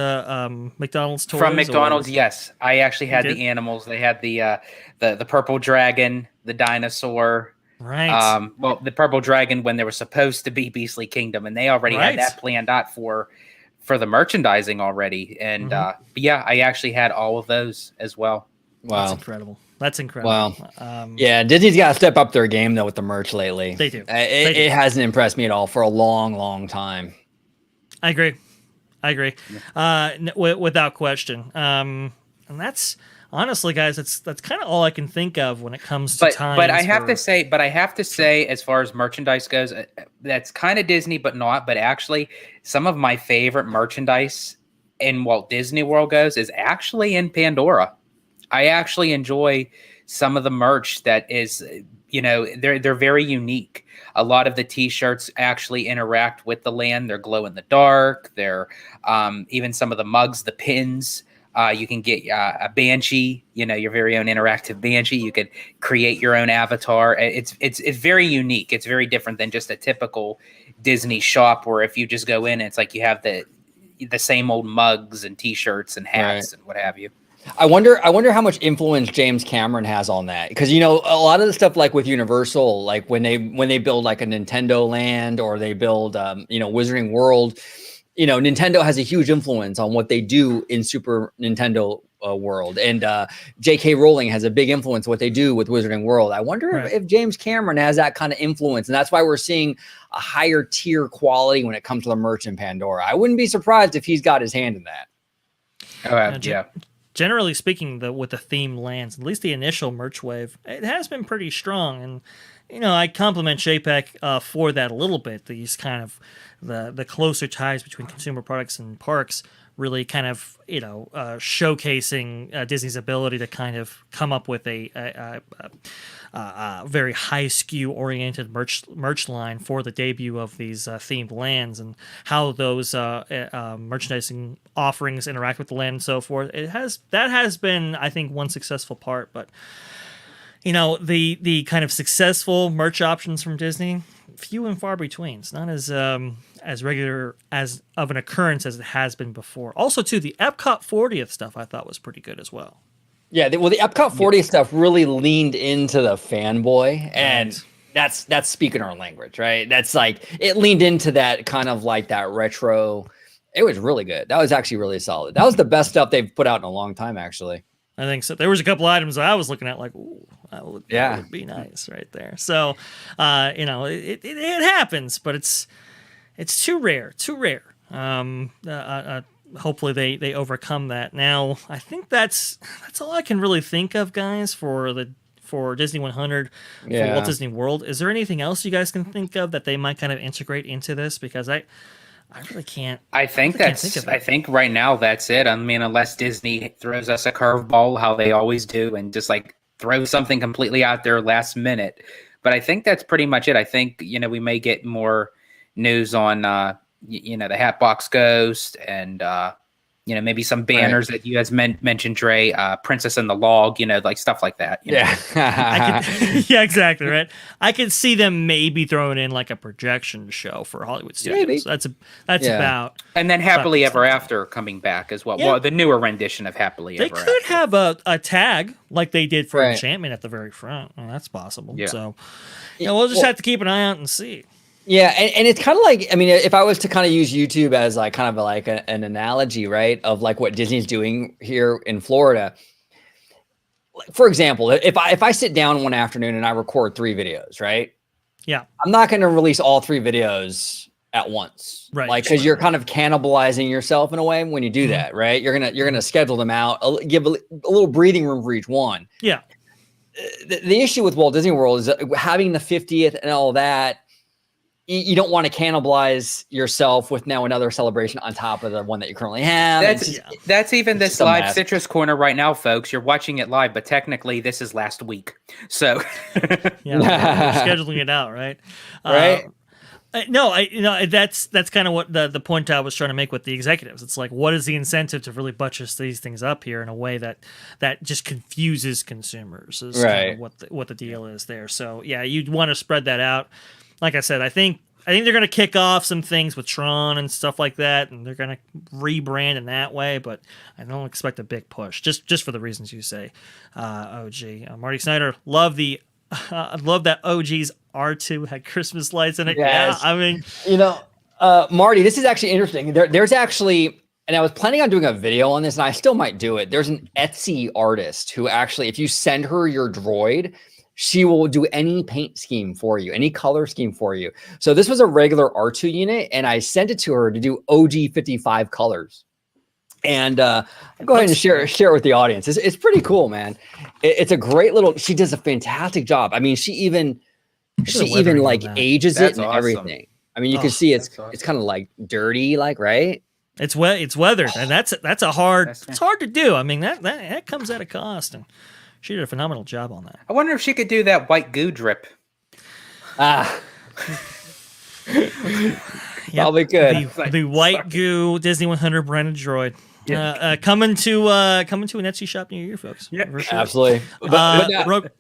McDonald's toys? From McDonald's, yes. I actually had the animals. They had the purple dragon, the dinosaur, Right. Well, the Purple Dragon when there was supposed to be Beastly Kingdom, and they already Right. had that planned out for the merchandising already. And but yeah, I actually had all of those as well. That's Wow. incredible. That's incredible. Wow. Yeah, Disney's got to step up their game though with the merch lately. They do. It hasn't impressed me at all for a long, long time. I agree. Without question. And that's honestly, guys, that's kind of all I can think of when it comes to time. But I have to say, as far as merchandise goes, that's kind of Disney, but not. But actually, some of my favorite merchandise in Walt Disney World goes is actually in Pandora. I actually enjoy some of the merch that is, they're very unique. A lot of the T-shirts actually interact with the land. They're glow in the dark. They're even some of the mugs, the pins. You can get a Banshee, your very own interactive Banshee. You could create your own avatar. It's very unique. It's very different than just a typical Disney shop where if you just go in, it's like you have the same old mugs and T-shirts and hats and what have you. I wonder how much influence James Cameron has on that, because a lot of the stuff like with Universal, like when they build like a Nintendo Land or they build Wizarding World, Nintendo has a huge influence on what they do in Super Nintendo World, and J.K. Rowling has a big influence what they do with Wizarding World. I wonder if James Cameron has that kind of influence, and that's why we're seeing a higher tier quality when it comes to the merch in Pandora. I wouldn't be surprised if he's got his hand in that. Oh, yeah. Generally speaking, with the theme lands, at least the initial merch wave, it has been pretty strong. And, I compliment JPEG for that a little bit. These kind of the closer ties between consumer products and parks really kind of, showcasing Disney's ability to kind of come up with a very high SKU oriented merch line for the debut of these themed lands, and how those merchandising offerings interact with the land and so forth. That has been, I think, one successful part. But the kind of successful merch options from Disney, few and far between. It's not as regular as of an occurrence as it has been before. Also, too, the Epcot 40th stuff I thought was pretty good as well. Yeah, the Epcot 40th stuff really leaned into the fanboy, and that's speaking our language, right? That's like, it leaned into that kind of like that retro. It was really good. That was actually really solid. That was the best stuff they've put out in a long time, actually. I think so. There was a couple items I was looking at like, ooh, that would be nice right there. So, it happens, but it's too rare. Hopefully they overcome that. Now, I think that's all I can really think of, guys, for Disney 100 for Walt Disney World. Is there anything else you guys can think of that they might kind of integrate into this? Because I really can't. I think right now that's it. I mean, unless Disney throws us a curveball, how they always do, and just like throw something completely out there last minute. But I think that's pretty much it. I think we may get more news on the Hatbox Ghost and maybe some banners that you guys mentioned, Dre, Princess and the Log, like stuff like that. Yeah. Yeah, exactly, right? I could see them maybe throwing in like a projection show for Hollywood Studios. Maybe. That's about. And then Happily Ever After coming back as well. Yeah. Well, the newer rendition of Happily Ever After. They could have a tag like they did for Enchantment at the very front. Well, that's possible. Yeah. So, we'll just have to keep an eye out and see. Yeah, and it's kind of like, I mean, if I was to kind of use YouTube as like kind of like an analogy, right, of like what Disney's doing here in Florida. For example, if I sit down one afternoon and I record 3 videos, right? Yeah. I'm not going to release all 3 videos at once, right? Like, because you're kind of cannibalizing yourself in a way when you do that, right? You're gonna schedule them out, give a little breathing room for each one. Yeah. The issue with Walt Disney World is having the 50th and all that. You don't want to cannibalize yourself with now another celebration on top of the one that you currently have. That's even this live Citrus Corner right now, folks. You're watching it live, but technically this is last week. So we're scheduling it out, right? Right. That's kind of what the point I was trying to make with the executives. It's like, what is the incentive to really buttress these things up here in a way that just confuses consumers? Is kind of what the deal is there. So yeah, you'd want to spread that out. Like I said, I think they're going to kick off some things with Tron and stuff like that, and they're going to rebrand in that way. But I don't expect a big push, just for the reasons you say. OG Marty Snyder, love the I love that OG's R2 had Christmas lights in it. Yes. Yeah, I mean, Marty, this is actually interesting. There's actually, and I was planning on doing a video on this, and I still might do it. There's an Etsy artist who actually, if you send her your droid, she will do any paint scheme for you, any color scheme for you. So this was a regular R2 unit, and I sent it to her to do OG55 colors. And I'll go ahead and share it with the audience. It's pretty cool, man. It's a great little. She does a fantastic job. I mean, she even like ages it and everything. I mean, you can see it's kind of like dirty, like, right? It's weathered, and that's a hard. It's hard to do. I mean, that comes at a cost, and she did a phenomenal job on that. I wonder if she could do that white goo drip. Probably good. The white goo Disney 100 branded droid. Coming to an Etsy shop near you, folks. Yeah, for sure. Absolutely. But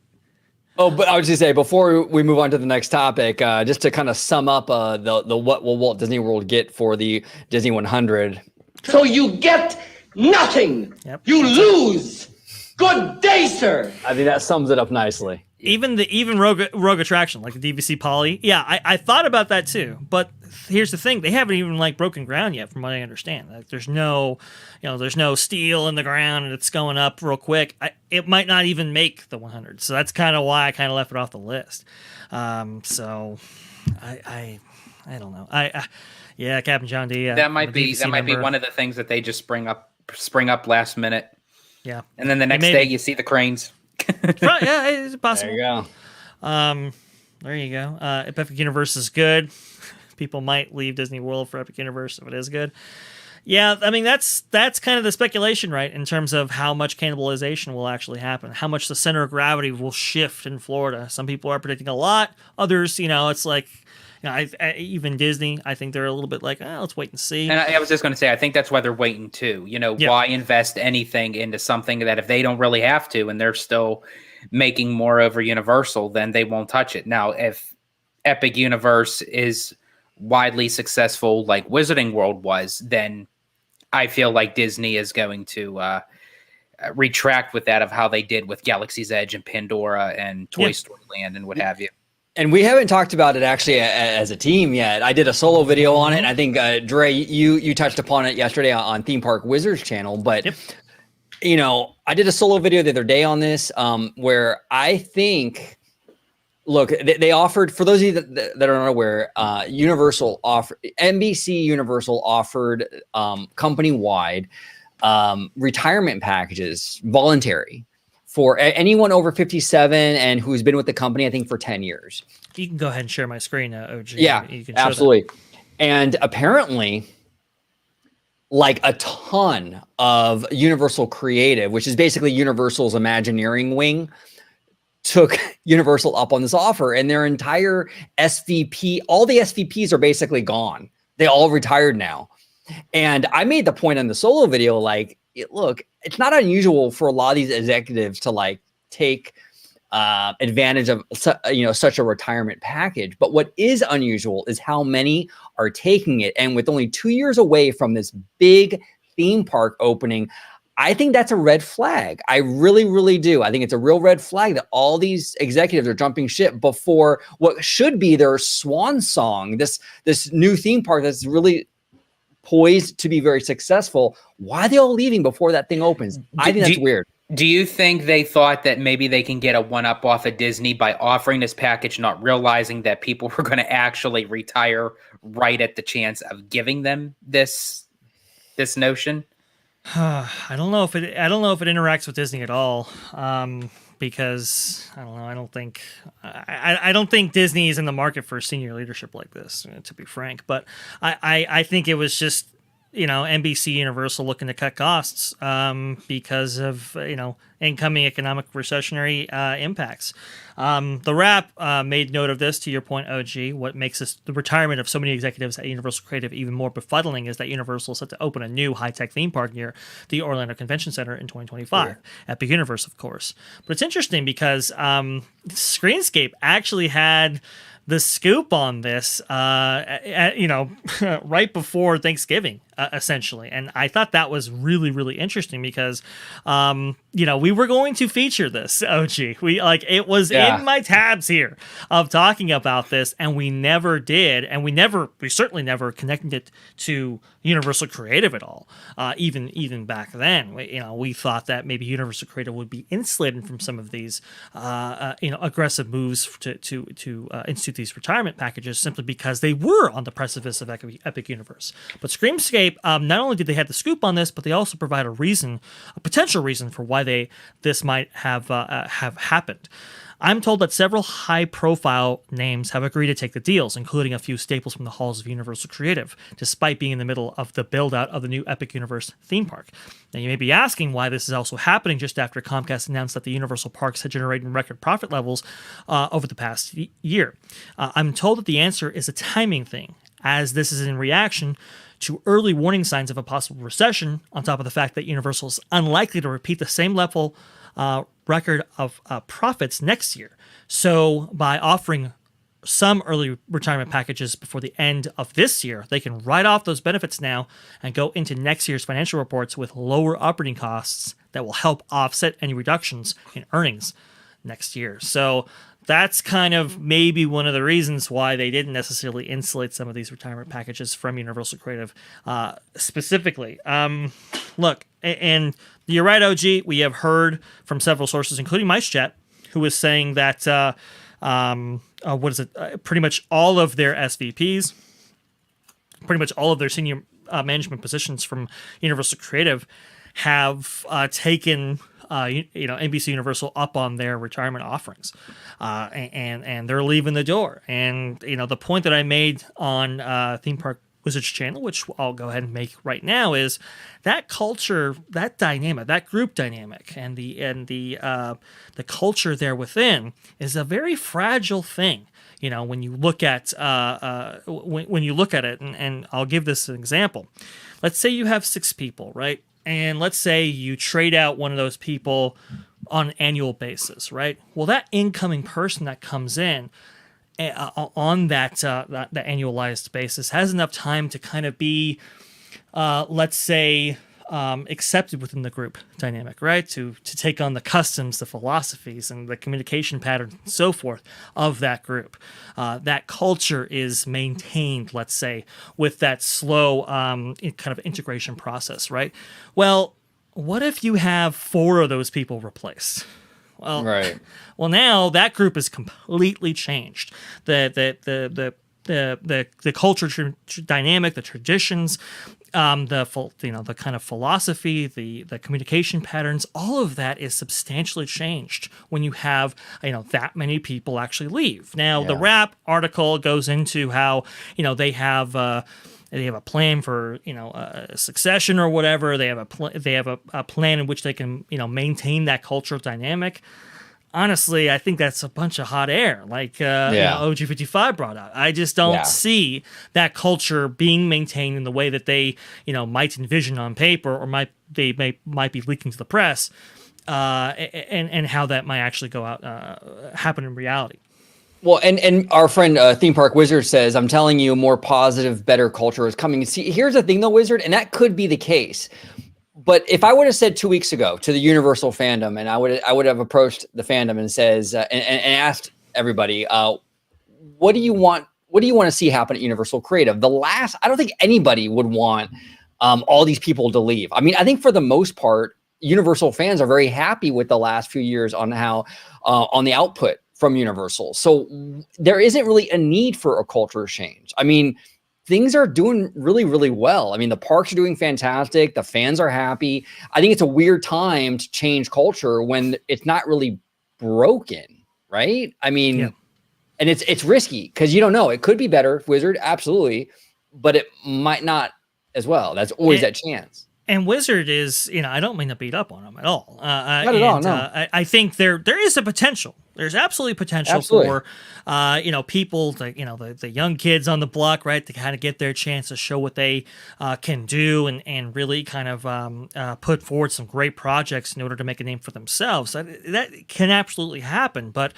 I was just say, before we move on to the next topic, just to kind of sum up the what will Walt Disney World get for the Disney 100. So you get nothing. Yep. You lose. Good day, sir. I think that sums it up nicely. Even rogue attraction like the DVC Poly. Yeah, I thought about that too. But here's the thing: they haven't even like broken ground yet, from what I understand. Like, there's no steel in the ground, and it's going up real quick. It might not even make the 100. So that's kind of why I kind of left it off the list. So I don't know. Yeah, Captain John D. That might be one of the things that they just spring up last minute. Yeah, and then the next day you see the cranes. Right, yeah, it's possible. There you go. There you go. If Epic Universe is good, people might leave Disney World for Epic Universe if it is good. Yeah, I mean that's kind of the speculation, right? In terms of how much cannibalization will actually happen, how much the center of gravity will shift in Florida. Some people are predicting a lot. Others, it's like. Even Disney, I think they're a little bit like, let's wait and see. And I was just going to say, I think that's why they're waiting too. Why invest anything into something that if they don't really have to and they're still making more over Universal, then they won't touch it. Now, if Epic Universe is widely successful like Wizarding World was, then I feel like Disney is going to retract with that of how they did with Galaxy's Edge and Pandora and Toy Story Land and what have you. And we haven't talked about it actually as a team yet. I did a solo video on it. And I think Dre, you touched upon it yesterday on Theme Park Wizards channel. But I did a solo video the other day on this, where I think, look, they offered, for those of you that are not aware, NBC Universal offered company-wide retirement packages, voluntary, for anyone over 57 and who's been with the company, I think, for 10 years. You can go ahead and share my screen, OG. Yeah, you can absolutely. And apparently, like a ton of Universal Creative, which is basically Universal's Imagineering wing, took Universal up on this offer, and their entire SVP, all the SVPs are basically gone. They all retired now. And I made the point on the solo video, like, look, it's not unusual for a lot of these executives to like take advantage of such a retirement package. But what is unusual is how many are taking it. And with only 2 years away from this big theme park opening, I think that's a red flag. I really, really do. I think it's a real red flag that all these executives are jumping ship before what should be their swan song, this new theme park that's really poised to be very successful. Why are they all leaving before that thing opens? I think that's weird. Do you think they thought that maybe they can get a one-up off of Disney by offering this package, not realizing that people were going to actually retire right at the chance of giving them this notion? I don't know if it interacts with Disney at all. Because I don't know. I don't think Disney is in the market for senior leadership like this, to be frank. But I think it was just NBC Universal looking to cut costs because of incoming economic recessionary impacts. The Wrap made note of this. To your point, OG, what makes the retirement of so many executives at Universal Creative even more befuddling is that Universal is set to open a new high-tech theme park near the Orlando Convention Center in 2025. Epic Universe, of course. But it's interesting because Screenscape actually had the scoop on this, right before Thanksgiving. essentially. And I thought that was really, really interesting because, we were going to feature this, OG. It was in my tabs here of talking about this, and we never did. And we certainly never connected it to Universal Creative at all. Even back then, we thought that maybe Universal Creative would be insulated from some of these, aggressive moves to institute these retirement packages simply because they were on the precipice of Epic Universe. But Screamscape, not only did they have the scoop on this, but they also provide a potential reason for why this might have happened. I'm told that several high-profile names have agreed to take the deals, including a few staples from the halls of Universal Creative, despite being in the middle of the build-out of the new Epic Universe theme park. Now, you may be asking why this is also happening just after Comcast announced that the Universal parks had generated record profit levels over the past year. I'm told that the answer is a timing thing, as this is in reaction to early warning signs of a possible recession, on top of the fact that Universal is unlikely to repeat the same level record of profits next year. So by offering some early retirement packages before the end of this year, they can write off those benefits now and go into next year's financial reports with lower operating costs that will help offset any reductions in earnings next year. So that's kind of maybe one of the reasons why they didn't necessarily insulate some of these retirement packages from Universal Creative specifically. Look, and you're right, OG. We have heard from several sources, including Mice Chat, who is saying that pretty much all of their SVPs, pretty much all of their senior management positions from Universal Creative have taken NBC Universal up on their retirement offerings, and they're leaving the door. And the point that I made on Theme Park Wizards channel, which I'll go ahead and make right now, is that culture, that dynamic, that group dynamic, and the culture there within is a very fragile thing. When you look at when you look at it, and I'll give this an example. Let's say you have 6 people, right? And let's say you trade out one of those people on an annual basis, right? Well, that incoming person that comes in on that annualized basis has enough time to kind of be, let's say, accepted within the group dynamic, right? To take on the customs, the philosophies, and the communication patterns and so forth of that group. That culture is maintained, let's say, with that slow kind of integration process, right? Well, what if you have 4 of those people replaced? Well, right. Well, now that group is completely changed. The culture dynamic, the traditions, the kind of philosophy, the communication patterns, all of that is substantially changed when you have that many people actually leave. Now, the Wrap article goes into how they have a plan for succession or whatever. They have a plan in which they can maintain that cultural dynamic. Honestly, I think that's a bunch of hot air, like OG55 brought out. I just don't see that culture being maintained in the way that they might envision on paper, or might be leaking to the press, and how that might actually go out happen in reality. Well, and our friend Theme Park Wizard says, I'm telling you, more positive, better culture is coming. See, here's the thing though, Wizard, and that could be the case. But if I would have said 2 weeks ago to the Universal fandom, and I would have approached the fandom and says and asked everybody, what do you want? What do you want to see happen at Universal Creative? I don't think anybody would want all these people to leave. I mean, I think for the most part, Universal fans are very happy with the last few years on how on the output from Universal. So there isn't really a need for a culture change. I mean, things are doing really, really well. I mean, the parks are doing fantastic. The fans are happy. I think it's a weird time to change culture when it's not really broken, right? I mean, and it's risky because you don't know. It could be better, Wizard, absolutely, but it might not as well. That's always that chance. And Wizard is, I don't mean to beat up on him at all. Not at all, no. I think there is a potential. There's absolutely potential for, people, the young kids on the block, right, to kind of get their chance to show what they can do and really kind of put forward some great projects in order to make a name for themselves. That can absolutely happen. But,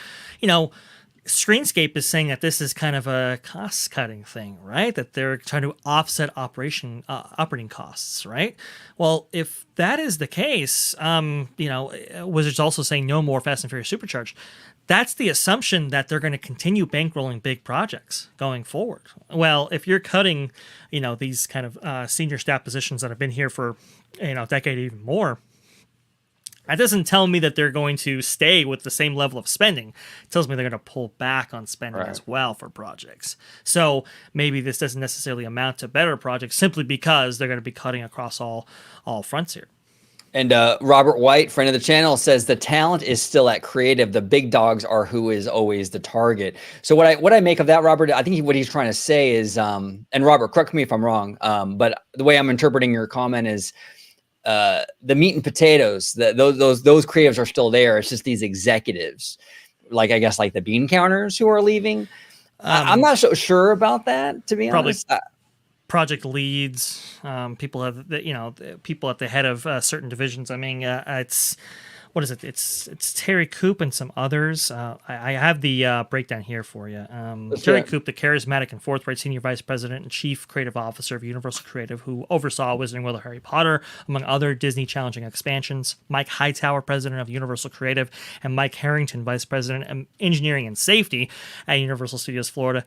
Screenscape is saying that this is kind of a cost-cutting thing, right? That they're trying to offset operating costs, right? Well, if that is the case, Wizards also saying no more Fast and Furious Supercharged. That's the assumption that they're going to continue bankrolling big projects going forward. Well, if you're cutting, these kind of senior staff positions that have been here for, a decade, even more, that doesn't tell me that they're going to stay with the same level of spending. It tells me they're going to pull back on spending as well for projects. So maybe this doesn't necessarily amount to better projects simply because they're going to be cutting across all fronts here. And Robert White, friend of the channel, says the talent is still at creative. The big dogs are who is always the target. So what I make of that, Robert, I think what he's trying to say is, and Robert, correct me if I'm wrong, but the way I'm interpreting your comment is, the meat and potatoes, those creatives are still there. It's just these executives, like I guess like the bean counters who are leaving. I'm not so sure about that, to be honest. Project leads, people have people at the head of certain divisions. I mean, it's It's Terry Coop and some others. I have the breakdown here for you. Terry Coop, the charismatic and forthright senior vice president and chief creative officer of Universal Creative, who oversaw Wizarding World of Harry Potter, among other Disney challenging expansions. Mike Hightower, president of Universal Creative, and Mike Harrington, vice president of engineering and safety at Universal Studios Florida.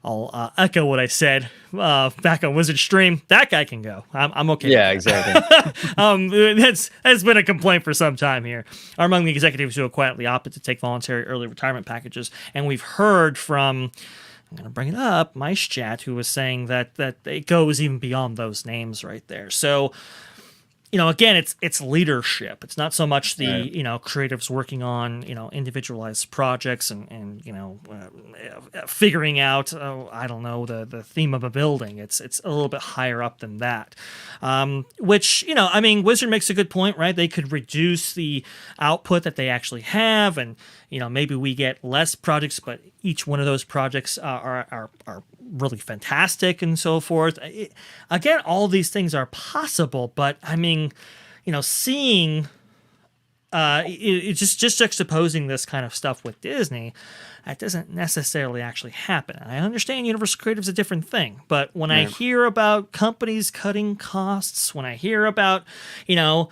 I'll echo what I said back on Wizard Stream. That guy can go. I'm okay. Yeah, exactly. That's been a complaint for some time here. Are among the executives who have quietly opted to take voluntary early retirement packages, and we've heard from, I'm going to bring it up, Mice Chat, who was saying that it goes even beyond those names right there. So, again, it's leadership. It's not so much the creatives working on individualized projects and figuring out I don't know the theme of a building. It's a little bit higher up than that. Which Wizard makes a good point, right? They could reduce the output that they actually have, and maybe we get less projects, but each one of those projects are really fantastic and so forth. Again, all these things are possible, but seeing just juxtaposing this kind of stuff with Disney, that doesn't necessarily actually happen. I understand Universal Creative is a different thing, but when I hear about companies cutting costs, when I hear about the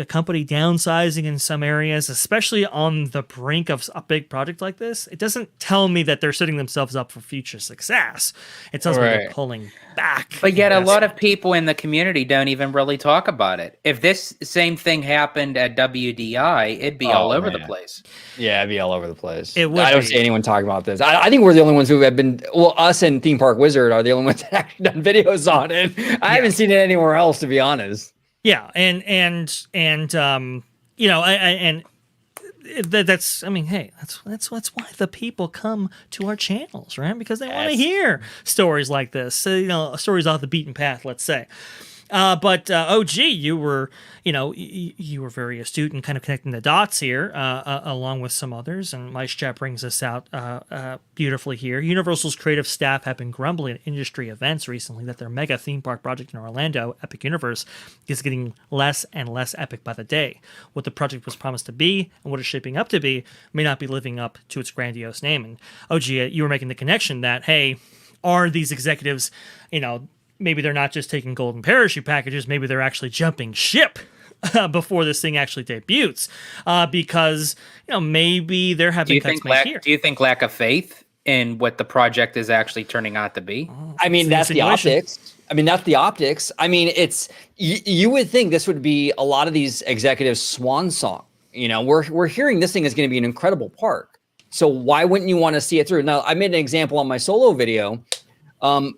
company downsizing in some areas, especially on the brink of a big project like this, it doesn't tell me that they're setting themselves up for future success. It tells me they're pulling back. But yet a lot of people in the community don't even really talk about it. If this same thing happened at WDI, it'd be all over the place. Yeah, it'd be all over the place. It would I don't see anyone talking about this. I think we're the only ones who have been, us and Theme Park Wizard are the only ones that actually done videos on it. I haven't seen it anywhere else, to be honest. Yeah, and that's why the people come to our channels, right? Because they want to hear stories like this, stories off the beaten path, let's say. But OG, you were very astute in kind of connecting the dots here, along with some others. And Mice Chat brings us out beautifully here. Universal's creative staff have been grumbling at industry events recently that their mega theme park project in Orlando, Epic Universe, is getting less and less epic by the day. What the project was promised to be and what it's shaping up to be may not be living up to its grandiose name. And OG, you were making the connection that, hey, are these executives, maybe they're not just taking golden parachute packages, maybe they're actually jumping ship before this thing actually debuts, because maybe they're having cuts made here. Do you think lack of faith in what the project is actually turning out to be? I mean, that's the optics. I mean, it's you would think this would be a lot of these executives' swan song. We're hearing this thing is going to be an incredible park, so why wouldn't you want to see it through? Now, I made an example on my solo video.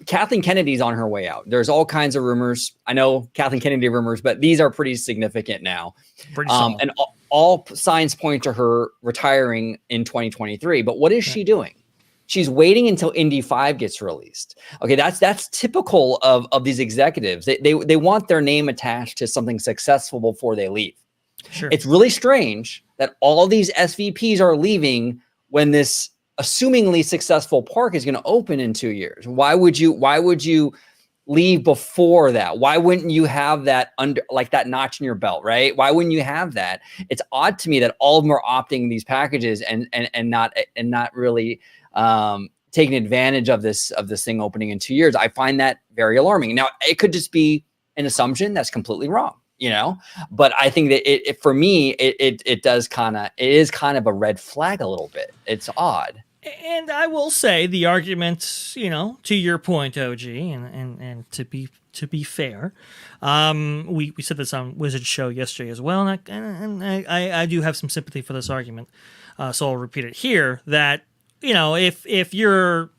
Kathleen Kennedy's on her way out. There's all kinds of rumors. I know Kathleen Kennedy rumors, but these are pretty significant now. And all signs point to her retiring in 2023. But what is she doing? She's waiting until Indy 5 gets released. Okay, that's typical of these executives. They want their name attached to something successful before they leave. Sure. It's really strange that all these SVPs are leaving when this assumingly successful park is going to open in 2 years. Why would you leave before that? Why wouldn't you have that under like that notch in your belt, right? Why wouldn't you have that? It's odd to me that all of them are opting these packages and not really taking advantage of this thing opening in 2 years. I find that very alarming. Now, it could just be an assumption that's completely wrong, you know, but I think that it for me, it is kind of a red flag a little bit. It's odd. And I will say the argument, you know, to your point, OG, and to be fair, we said this on Wizard Show yesterday as well, and I do have some sympathy for this argument, so I'll repeat it here. That, you know, if you're,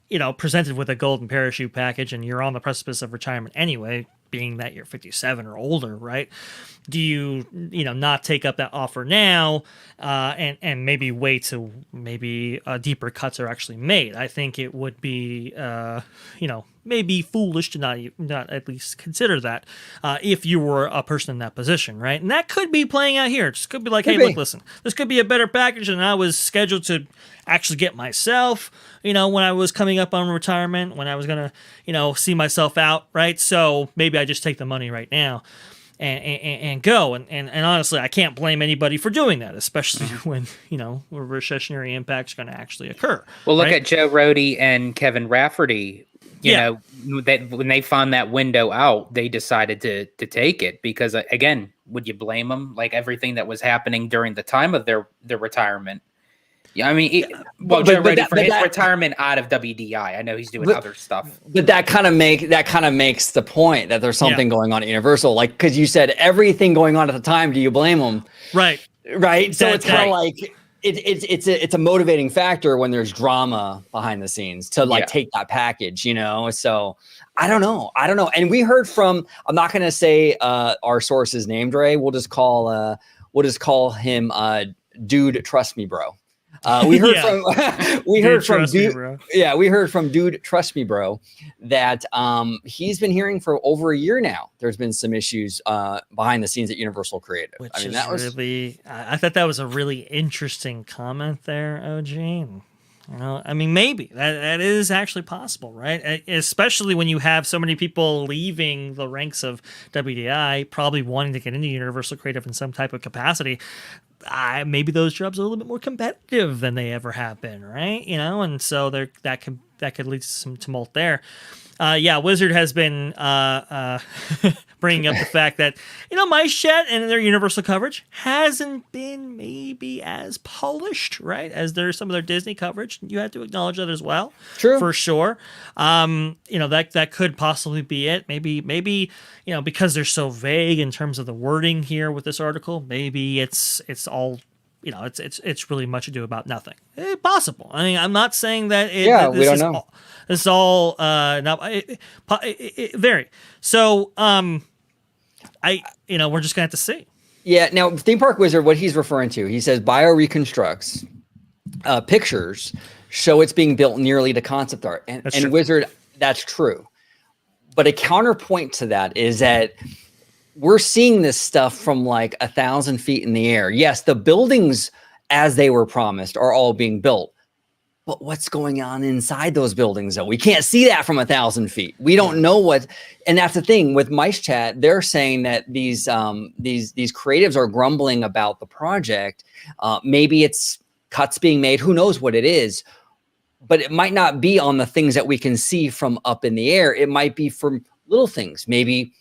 you know, presented with a golden parachute package and you're on the precipice of retirement anyway, being that you're 57 or older, right? Do you know, not take up that offer now and maybe wait till maybe deeper cuts are actually made? I think it would be, you know, maybe foolish to not at least consider that if you were a person in that position, right? And that could be playing out here. It just could be like, hey, look, listen, this could be a better package than I was scheduled to actually get myself, you know, when I was coming up on retirement, when I was going to, you know, see myself out, right? So maybe I just take the money right now and go. And honestly, I can't blame anybody for doing that, especially when, you know, a recessionary impact's going to actually occur. Well, look right? at Joe Rody and Kevin Rafferty. You know, that when they found that window out, they decided to take it because, again, would you blame them? Like everything that was happening during the time of their retirement. Yeah, I mean, Joe Rody for his retirement out of WDI. I know he's doing other stuff, but that kind of makes the point that there's something going on at Universal. Like, because you said everything going on at the time. Do you blame them? Right. So it's kind of like. It's a motivating factor when there's drama behind the scenes to like take that package, you know? So I don't know. And we heard from, I'm not going to say our source's name, Dre. We'll just call him Dude, Trust Me, Bro. We heard from Dude, Trust Me, Bro, that he's been hearing for over a year now. There's been some issues behind the scenes at Universal Creative. I thought that was a really interesting comment there, OG. You know, I mean, maybe that is actually possible, right? Especially when you have so many people leaving the ranks of WDI, probably wanting to get into Universal Creative in some type of capacity. Maybe those jobs are a little bit more competitive than they ever have been, right? You know, and so that could lead to some tumult there. Wizard has been bringing up the fact that, you know, MiceChat and their Universal coverage hasn't been maybe as polished, right, as some of their Disney coverage. You have to acknowledge that as well. True. For sure. You know, that could possibly be it. Maybe, you know, because they're so vague in terms of the wording here with this article, maybe it's all, you know, it's really much ado about nothing. Possible. I mean, I'm not saying that. We don't know. It's all it vary. So, we're just gonna have to see. Yeah. Now, Theme Park Wizard, what he's referring to, he says Bio reconstructs pictures show it's being built nearly to concept art, and Wizard, that's true. But a counterpoint to that is that we're seeing this stuff from like 1,000 feet in the air. Yes, the buildings as they were promised are all being built. But what's going on inside those buildings, though? We can't see that from 1,000 feet. We don't know what, and that's the thing with MiceChat. They're saying that these creatives are grumbling about the project. Maybe it's cuts being made. Who knows what it is? But it might not be on the things that we can see from up in the air. It might be from little things. Maybe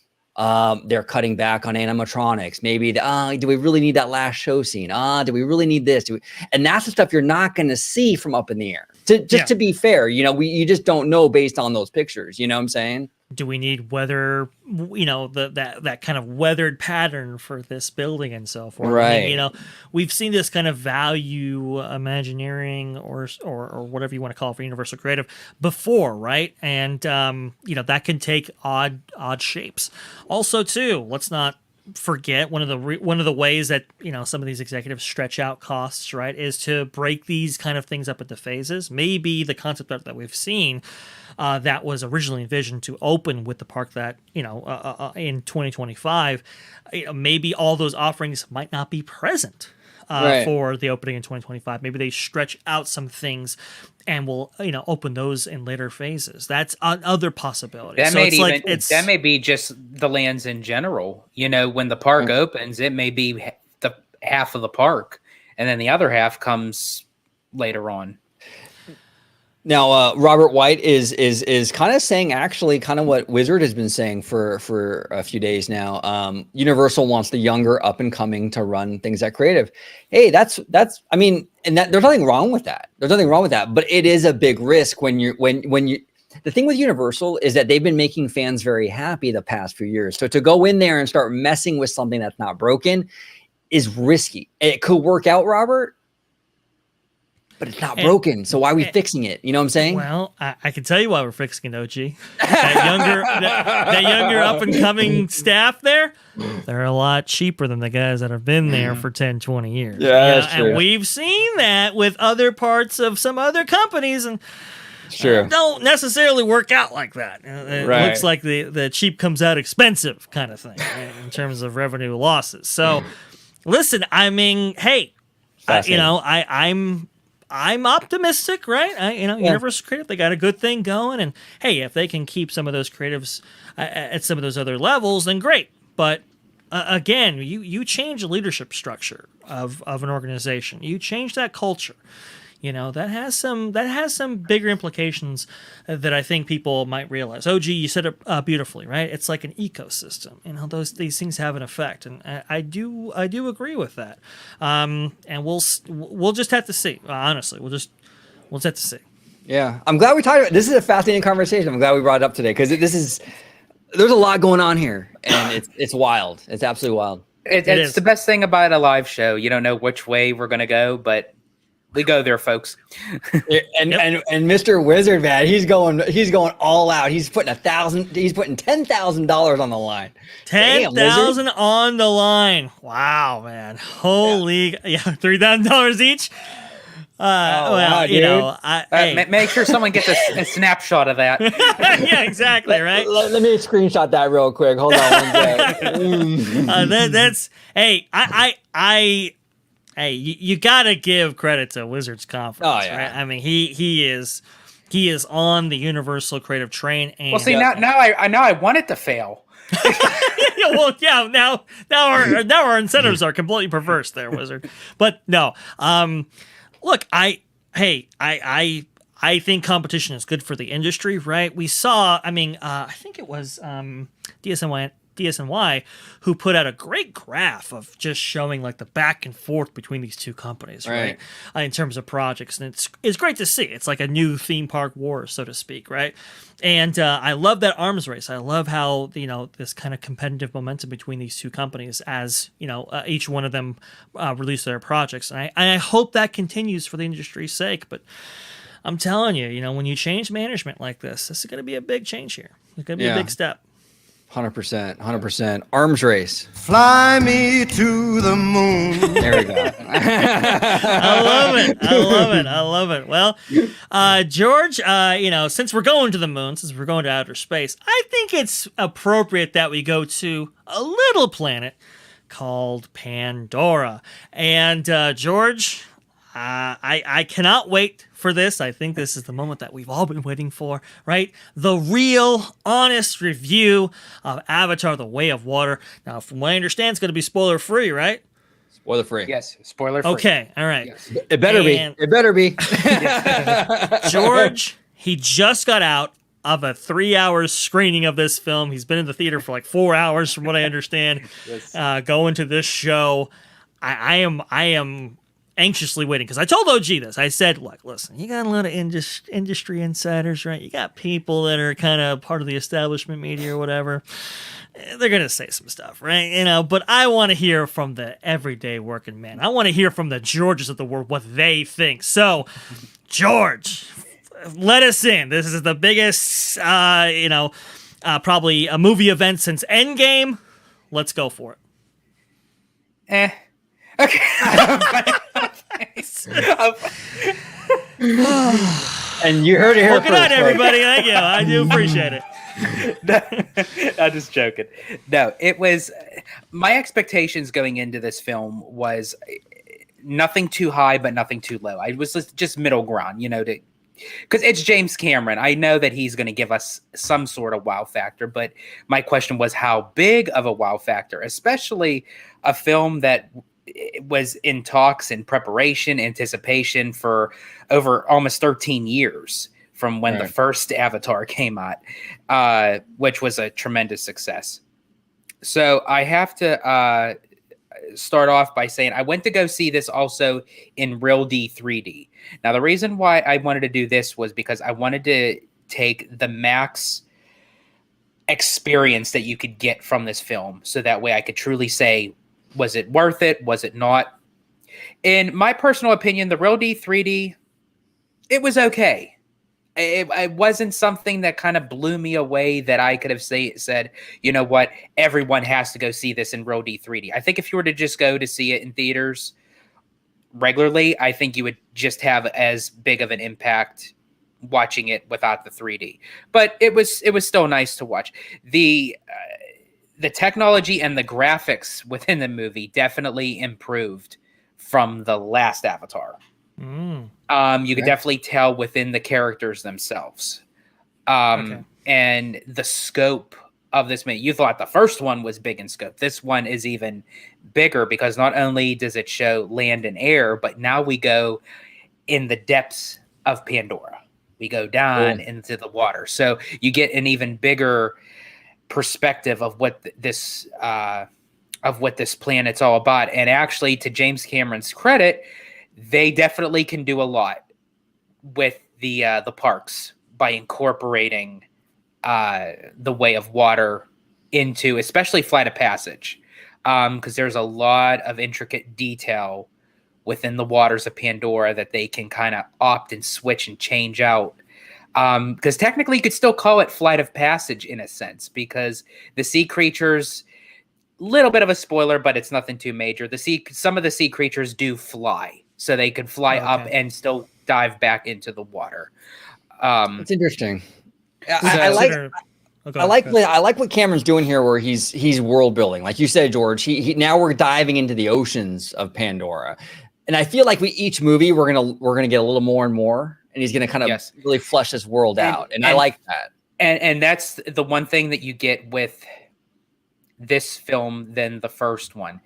they're cutting back on animatronics. Maybe do we really need that last show scene? Do we really need this? And that's the stuff you're not going to see from up in the air. To be fair, you know, you just don't know based on those pictures. You know what I'm saying? Do we need weather? You know, that kind of weathered pattern for this building and so forth. Right. I mean, you know, we've seen this kind of value imagineering or whatever you want to call it for Universal Creative before, right? And you know, that can take odd shapes. Also, too, let's not forget one of the ways that, you know, some of these executives stretch out costs, right, is to break these kind of things up into phases. Maybe the concept art that we've seen that was originally envisioned to open with the park that, you know, in 2025, maybe all those offerings might not be present Right. for the opening in 2025. Maybe they stretch out some things and will open those in later phases. That's another possibility. That So may it's even like that may be just the lands in general. When the park opens, it may be the half of the park, and then the other half comes later on. Now, Robert White is kind of saying actually kind of what Wizard has been saying for a few days now. Universal wants the younger up and coming to run things at creative. Hey, that's I mean, and that there's nothing wrong with that. There's nothing wrong with that, but it is a big risk when you the thing with Universal is that they've been making fans very happy the past few years. So to go in there and start messing with something that's not broken is risky. It could work out, Robert, but it's not broken. So why are we fixing it? You know what I'm saying? Well, I can tell you why we're fixing it, OG. That younger up and coming staff there, they're a lot cheaper than the guys that have been there for 10, 20 years. Yeah, that's true. And we've seen that with other parts of some other companies, and don't necessarily work out like that. It looks like the cheap comes out expensive kind of thing, right, in terms of revenue losses. So, listen, I mean, hey, I'm optimistic, right? Universal Creative, they got a good thing going, and hey, if they can keep some of those creatives at some of those other levels, then great. But again, you change the leadership structure of an organization, you change that culture. That has some bigger implications that I think people might realize. OG, you said it beautifully, right? It's like an ecosystem. These things have an effect, and I do agree with that. And we'll just have to see. Honestly, we'll just have to see. Yeah, I'm glad we talked about this. Is a fascinating conversation. I'm glad we brought it up today because there's a lot going on here, and it's wild. It's absolutely wild. It's the best thing about a live show. You don't know which way we're gonna go, but we go there, folks. and Mr. Wizard, man, he's going all out. He's putting $10,000 on the line. $10,000 on the line. Wow, man. Holy, $3,000 each. Make sure someone gets a snapshot of that. Yeah, exactly. Right. Let me screenshot that real quick. Hold on one second. Hey, you gotta give credit to Wizard's Conference, right? I mean, he is on the Universal Creative train. And now I want it to fail. Now our incentives are completely perverse there, Wizard. But no, look, I think competition is good for the industry, right? We saw, I think it was DSNY who put out a great graph of just showing like the back and forth between these two companies, right? In terms of projects, and it's great to see. It's like a new theme park war, so to speak, right? And I love that arms race. I love how this kind of competitive momentum between these two companies as each one of them release their projects, and I hope that continues for the industry's sake. But I'm telling you, when you change management like this is going to be a big change here. It's going to be a big step. 100%. Arms race. Fly me to the moon. There we go. I love it. Well, George, since we're going to the moon, since we're going to outer space, I think it's appropriate that we go to a little planet called Pandora. And George, I cannot wait for this. I think this is the moment that we've all been waiting for, right? The real, honest review of Avatar: The Way of Water. Now, from what I understand, it's going to be spoiler-free, right? Spoiler-free. Yes, spoiler-free. Okay, all right. Yes. It better be. George, he just got out of a 3-hour screening of this film. He's been in the theater for like 4 hours, from what I understand, going to this show. I am anxiously waiting because I told OG this. I said, look, listen, you got a lot of industry insiders, right? You got people that are kind of part of the establishment media or whatever. They're going to say some stuff, right? But I want to hear from the everyday working man. I want to hear from the Georges of the world what they think. So, George, let us in. This is the biggest, probably a movie event since Endgame. Let's go for it. Okay. And you heard it here well, good night, everybody. Thank you. I do appreciate it. I'm just joking. No, it was my expectations going into this film was nothing too high, but nothing too low. I was just middle ground, because it's James Cameron. I know that he's going to give us some sort of wow factor, but my question was how big of a wow factor, especially a film that was in talks and preparation, anticipation for over almost 13 years from when the first Avatar came out, which was a tremendous success. So I have to start off by saying I went to go see this also in Real D 3D. Now, the reason why I wanted to do this was because I wanted to take the max experience that you could get from this film, so that way I could truly say, was it worth it? Was it not? In my personal opinion, the Real D 3D, it was okay. It wasn't something that kind of blew me away that I could have said, you know what, everyone has to go see this in Real D 3D. I think if you were to just go to see it in theaters regularly, I think you would just have as big of an impact watching it without the 3D. But it was still nice to watch. The technology and the graphics within the movie definitely improved from the last Avatar. You could definitely tell within the characters themselves. And the scope of this movie. You thought the first one was big in scope. This one is even bigger because not only does it show land and air, but now we go in the depths of Pandora. We go down into the water. So you get an even bigger perspective of what this planet's all about. And actually, to James Cameron's credit, they definitely can do a lot with the parks by incorporating the way of water into, especially Flight of Passage, because there's a lot of intricate detail within the waters of Pandora that they can kind of opt and switch and change out. Because technically you could still call it Flight of Passage in a sense, because the sea creatures, little bit of a spoiler, but it's nothing too major. Some of the sea creatures do fly, so they can fly up and still dive back into the water. It's interesting. I like what Cameron's doing here, where he's world building, like you said, George. He now we're diving into the oceans of Pandora, and I feel like each movie we're gonna get a little more and more, and he's gonna kind of really flesh this world out, and I like that. And that's the one thing that you get with this film than the first one.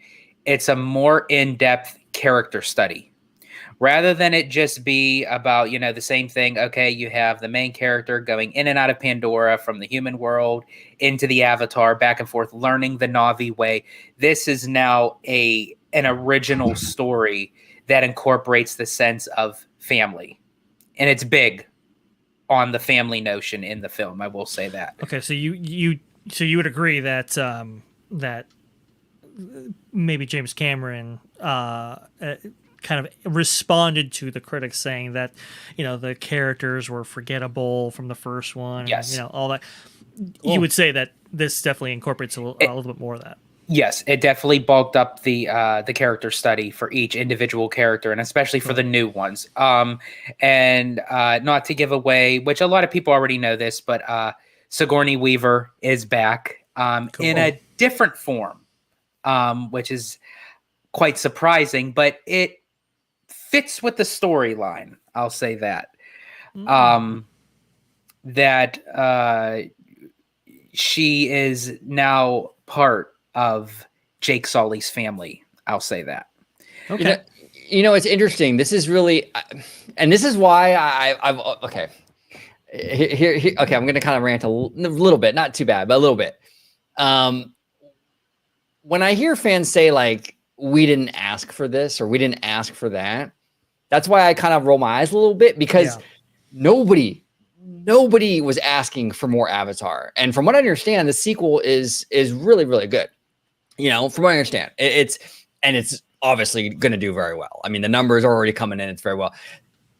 It's a more in-depth character study. Rather than it just be about, the same thing. Okay, you have the main character going in and out of Pandora from the human world into the Avatar, back and forth, learning the Na'vi way. This is now an original story that incorporates the sense of family. And it's big on the family notion in the film, I will say that. Okay, so you would agree that that maybe James Cameron kind of responded to the critics saying that, the characters were forgettable from the first one. Yes. And, all that. You would say that this definitely incorporates a little bit more of that. Yes, it definitely bulked up the character study for each individual character, and especially for the new ones. And not to give away, which a lot of people already know this, but Sigourney Weaver is back in a different form, which is quite surprising, but it fits with the storyline. I'll say that. That she is now part of Jake Sully's family. I'll say that. Okay. It's interesting. This is really, and this is why I've okay. Here, okay, I'm going to kind of rant a little bit, not too bad, but a little bit. When I hear fans say like, we didn't ask for this or we didn't ask for that, that's why I kind of roll my eyes a little bit, because nobody was asking for more Avatar. And from what I understand, the sequel is really, really good. From what I understand, it's obviously going to do very well. I mean, the numbers are already coming in. It's very well.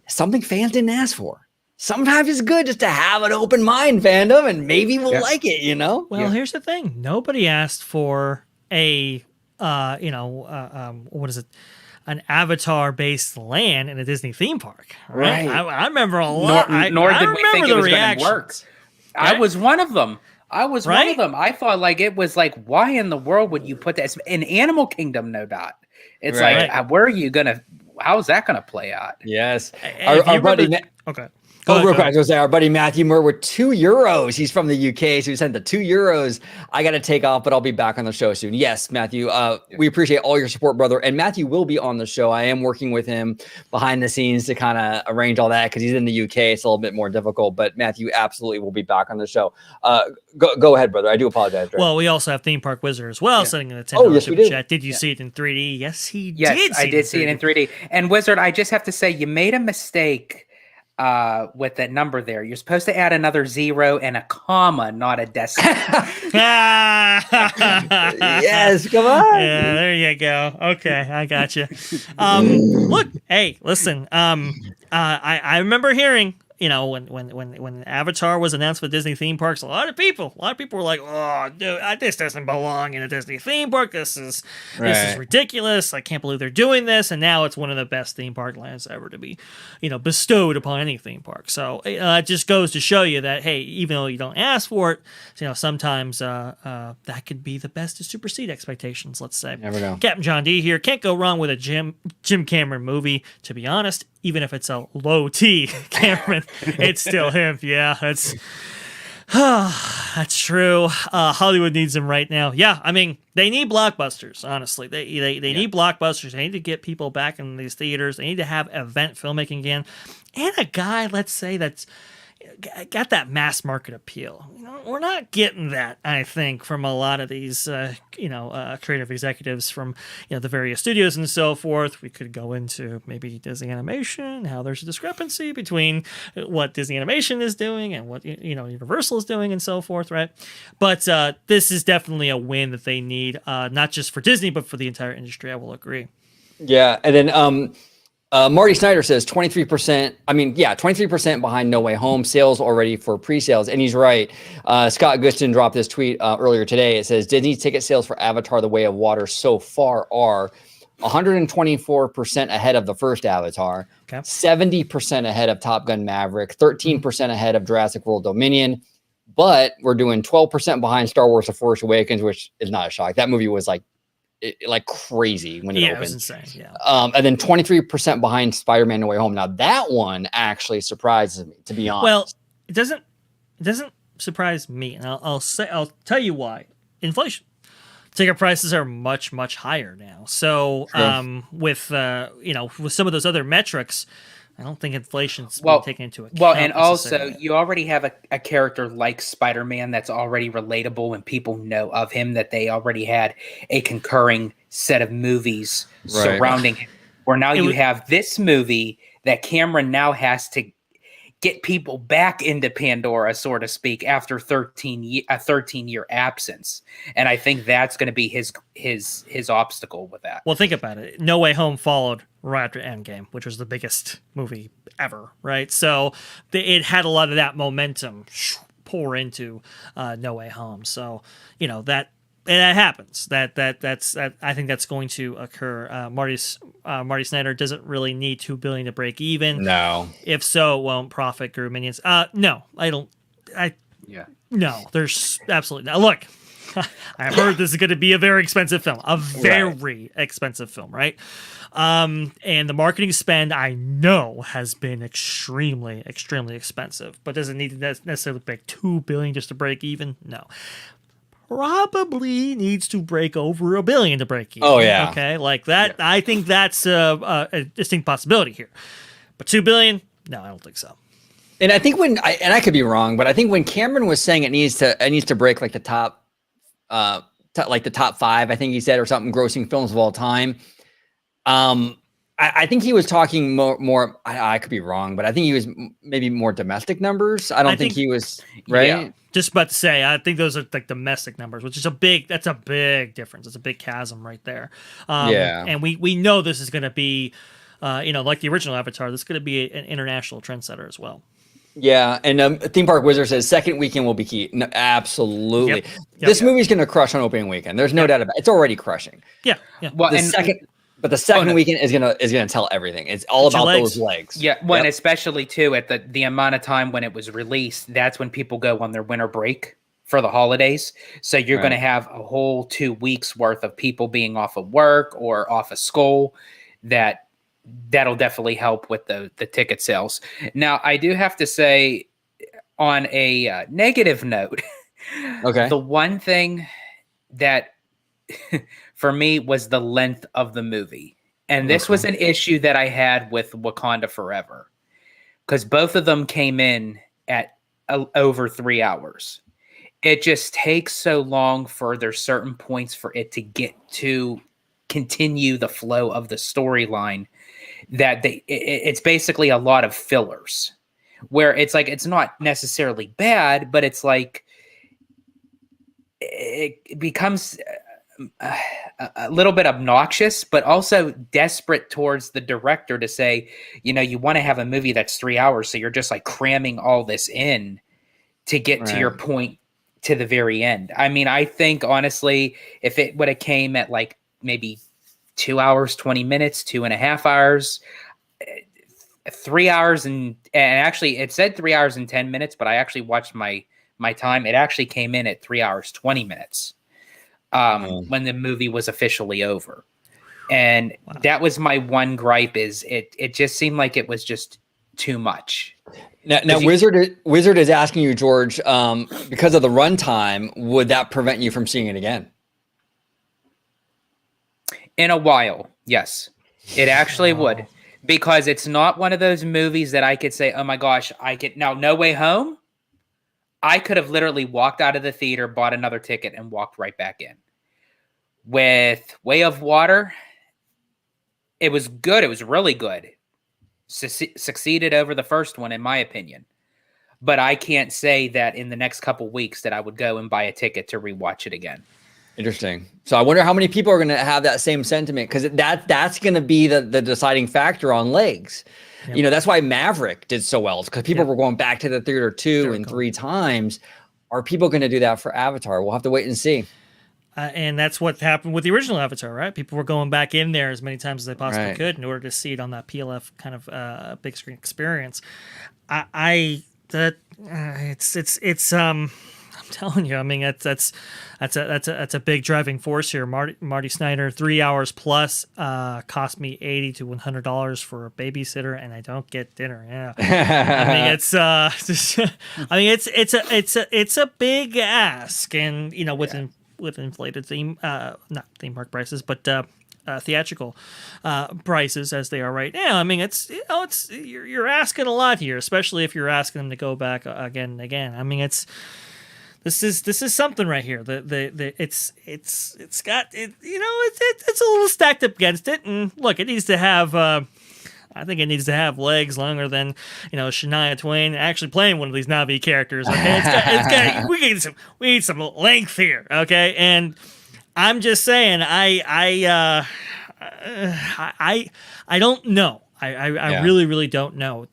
Something fans didn't ask for. Sometimes it's good just to have an open mind, fandom, and maybe we'll like it, Well, here's the thing. Nobody asked for a, what is it? An Avatar-based land in a Disney theme park. Right. I remember a lot. Nor did we think it was going to work. Right? I was one of them. I thought like it was like, why in the world would you put that in Animal Kingdom? No doubt. It's Right. like, where are you gonna? How's that gonna play out? Yes. Hey, if you Our buddy. remember- okay. Oh, real Go quick, I ahead. was gonna say our buddy Matthew Moore with €2. He's from the UK, so he sent the €2. I got to take off, but I'll be back on the show soon. Yes, Matthew, we appreciate all your support, brother. And Matthew will be on the show. I am working with him behind the scenes to kind of arrange all that because he's in the UK. It's a little bit more difficult, but Matthew absolutely will be back on the show. Go ahead, brother. I do apologize. Dre. Well, we also have Theme Park Wizard as well, sending in the $10 Oh, yes, we super do. chat. Did you see it in 3D? Yes, he Yes, did. I did see it in 3D. And Wizard, I just have to say, you made a mistake with that number there. You're supposed to add another 0 and a comma, not a decimal. Yes, come on. Yeah, there you go. Okay, I got you. Look, hey, listen. I remember hearing, when Avatar was announced for Disney theme parks, a lot of people were like, "Oh, dude, this doesn't belong in a Disney theme park. This is Right. ridiculous. I can't believe they're doing this." And now it's one of the best theme park lands ever to be, bestowed upon any theme park. So it just goes to show you that, hey, even though you don't ask for it, sometimes that could be the best to supersede expectations. Let's say. Never know. Captain John D here. Can't go wrong with a Jim Cameron movie. To be honest, even if it's a low T Cameron, it's still him. Yeah, that's true. Hollywood needs him right now. Yeah, I mean, they need blockbusters. Honestly, they need blockbusters. They need to get people back in these theaters. They need to have event filmmaking again, and a guy, let's say, that's got that mass market appeal. We're not getting that, I think, from a lot of these, creative executives from, the various studios and so forth. We could go into maybe Disney Animation, how there's a discrepancy between what Disney Animation is doing and what, Universal is doing and so forth, right? But this is definitely a win that they need, not just for Disney, but for the entire industry. I will agree. Yeah, and then Marty Snyder says 23%. 23% behind No Way Home sales already for pre-sales, and he's right. Scott Gustin dropped this tweet earlier today. It says Disney ticket sales for Avatar: The Way of Water so far are 124% ahead of the first Avatar, 70% ahead of Top Gun Maverick, 13% ahead of Jurassic World Dominion. But we're doing 12% behind Star Wars: The Force Awakens, which is not a shock. That movie was like crazy when it opened. It was insane. Yeah. And then 23% behind Spider-Man: No Way Home. Now that one actually surprises me, to be honest. Well, it doesn't surprise me, and I'll tell you why. Inflation. Ticket prices are much, much higher now. So with some of those other metrics, I don't think inflation's been taken into account. Well, and also you already have a character like Spider-Man that's already relatable and people know of him, that they already had a concurring set of movies surrounding him. Where now you have this movie that Cameron now has to get people back into Pandora, so to speak, after a 13-year absence. And I think that's going to be his obstacle with that. Well, think about it. No Way Home followed right after Endgame, which was the biggest movie ever, right? So it had a lot of that momentum pour into No Way Home. So, that happens. That's I think that's going to occur. Marty Snyder doesn't really need $2 billion to break even. No. If so, it won't profit Guru Minions. No, I don't. No, there's absolutely no. Look, I've heard this is going to be a very expensive film, expensive film, right? And the marketing spend, I know, has been extremely, extremely expensive, but doesn't need to necessarily break $2 billion just to break even. No. Probably needs to break over $1 billion to break even. Oh, yeah. Okay, like that. Yeah. I think that's a distinct possibility here. But $2 billion? No, I don't think so. And I think I could be wrong, but I think when Cameron was saying it needs to break like the top, like the top 5, I think he said, or something, grossing films of all time. I think he was talking more. I could be wrong, but I think he was maybe more domestic numbers. I think he was right. Yeah. Just about to say, I think those are like domestic numbers, which is that's a big difference. It's a big chasm right there. And we know this is going to be, like the original Avatar, this is going to be an international trendsetter as well. Yeah, and Theme Park Wizard says second weekend will be key. No, absolutely. Yep. This movie's going to crush on opening weekend. There's no doubt about it. It's already crushing. Yeah. Well, the second weekend is gonna tell everything. It's all about those legs. Yeah, well, and especially too at the amount of time when it was released, that's when people go on their winter break. for the holidays. So you're going to Right. have a whole 2 weeks worth of people being off of work or off of school. That'll definitely help with the ticket sales. Now, I do have to say, on a negative note, Okay. the one thing that for me was the length of the movie. And this was an issue that I had with Wakanda Forever, because both of them came in at over 3 hours. It just takes so long for there's certain points for it to get to continue the flow of the storyline that it's basically a lot of fillers, where it's like, it's not necessarily bad, but it's like it becomes a little bit obnoxious, but also desperate towards the director to say, you want to have a movie that's 3 hours, so you're just like cramming all this in to get to your point to the very end. I mean, I think honestly, if it would have came at like maybe 2 hours, 20 minutes, 2.5 hours, 3 hours, and actually it said 3 hours and 10 minutes, but I actually watched my time. It actually came in at 3 hours, 20 minutes. When the movie was officially over. And that was my one gripe, is it just seemed like it was just too much. Now Wizard is asking you, George, because of the runtime, would that prevent you from seeing it again? In a while, yes. It actually would. Because it's not one of those movies that I could say, oh my gosh, now No Way Home, I could have literally walked out of the theater, bought another ticket, and walked right back in. With Way of Water, it was good. It was really good. Succeeded over the first one, in my opinion. But I can't say that in the next couple weeks that I would go and buy a ticket to rewatch it again. Interesting. So I wonder how many people are going to have that same sentiment, because that's going to be the deciding factor on legs. Yep. That's why Maverick did so well, because people were going back to the theater 2 and 3 times. Are people going to do that for Avatar? We'll have to wait and see. And that's what happened with the original Avatar, right? People were going back in there as many times as they possibly could in order to see it on that PLF kind of big screen experience. I'm telling you, I mean, that's a big driving force here. Marty Snyder, 3 hours plus, cost me $80 to $100 for a babysitter, and I don't get dinner. Yeah, I mean, it's a big ask, and with inflated not theme park prices, but theatrical prices as they are right now. I mean, you're asking a lot here, especially if you're asking them to go back again and again. I mean, this is something right here. It's got it, it's a little stacked up against it, and look, it needs to have. I think it needs to have legs longer than Shania Twain actually playing one of these Na'vi characters. Okay, we need some length here. Okay, and I'm just saying, I don't know. I really don't know.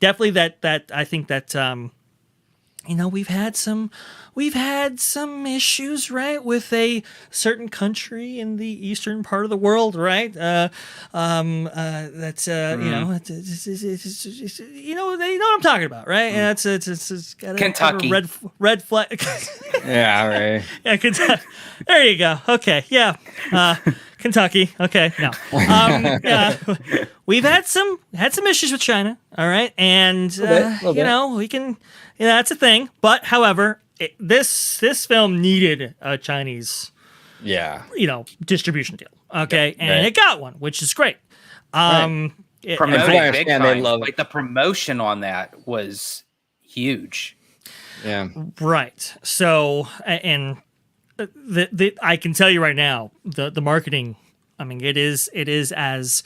Definitely that I think that we've had some issues, right, with a certain country in the eastern part of the world, right? That's they know what I'm talking about, right? And it's got Kentucky. a red flag. Yeah, right. Yeah, Kentucky. There you go. Okay, yeah. Kentucky. Okay, no. Yeah, we've had some issues with China. All right, and we can. That's a thing. But however, this film needed a Chinese, distribution deal. Okay, and it got one, which is great. Promoting big time. Like the promotion on that was huge. Yeah. Right. So, and I can tell you right now, the marketing. I mean, it is as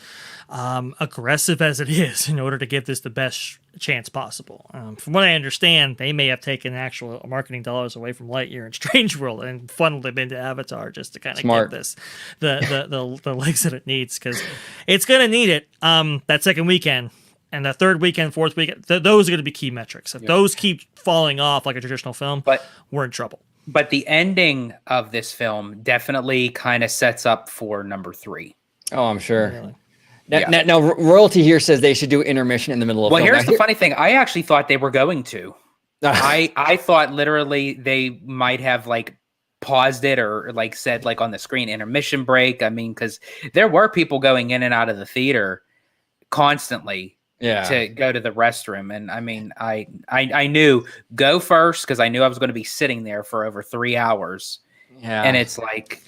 aggressive as it is in order to give this the best chance possible. From what I understand, they may have taken actual marketing dollars away from Lightyear and Strange World and funneled them into Avatar just to kind of give this the legs that it needs, because it's going to need it that second weekend. And the third weekend, fourth weekend, those are going to be key metrics. If those keep falling off like a traditional film, we're in trouble. But the ending of this film definitely kind of sets up for number 3. Oh, I'm sure. Really? Now, royalty here says they should do intermission in the middle of. Well, film. here's the funny thing. I actually thought they were going to. I thought literally they might have like paused it or like said like on the screen intermission break. I mean, because there were people going in and out of the theater constantly to go to the restroom. And I mean, I knew go first because I knew I was going to be sitting there for over 3 hours. Yeah. And it's like,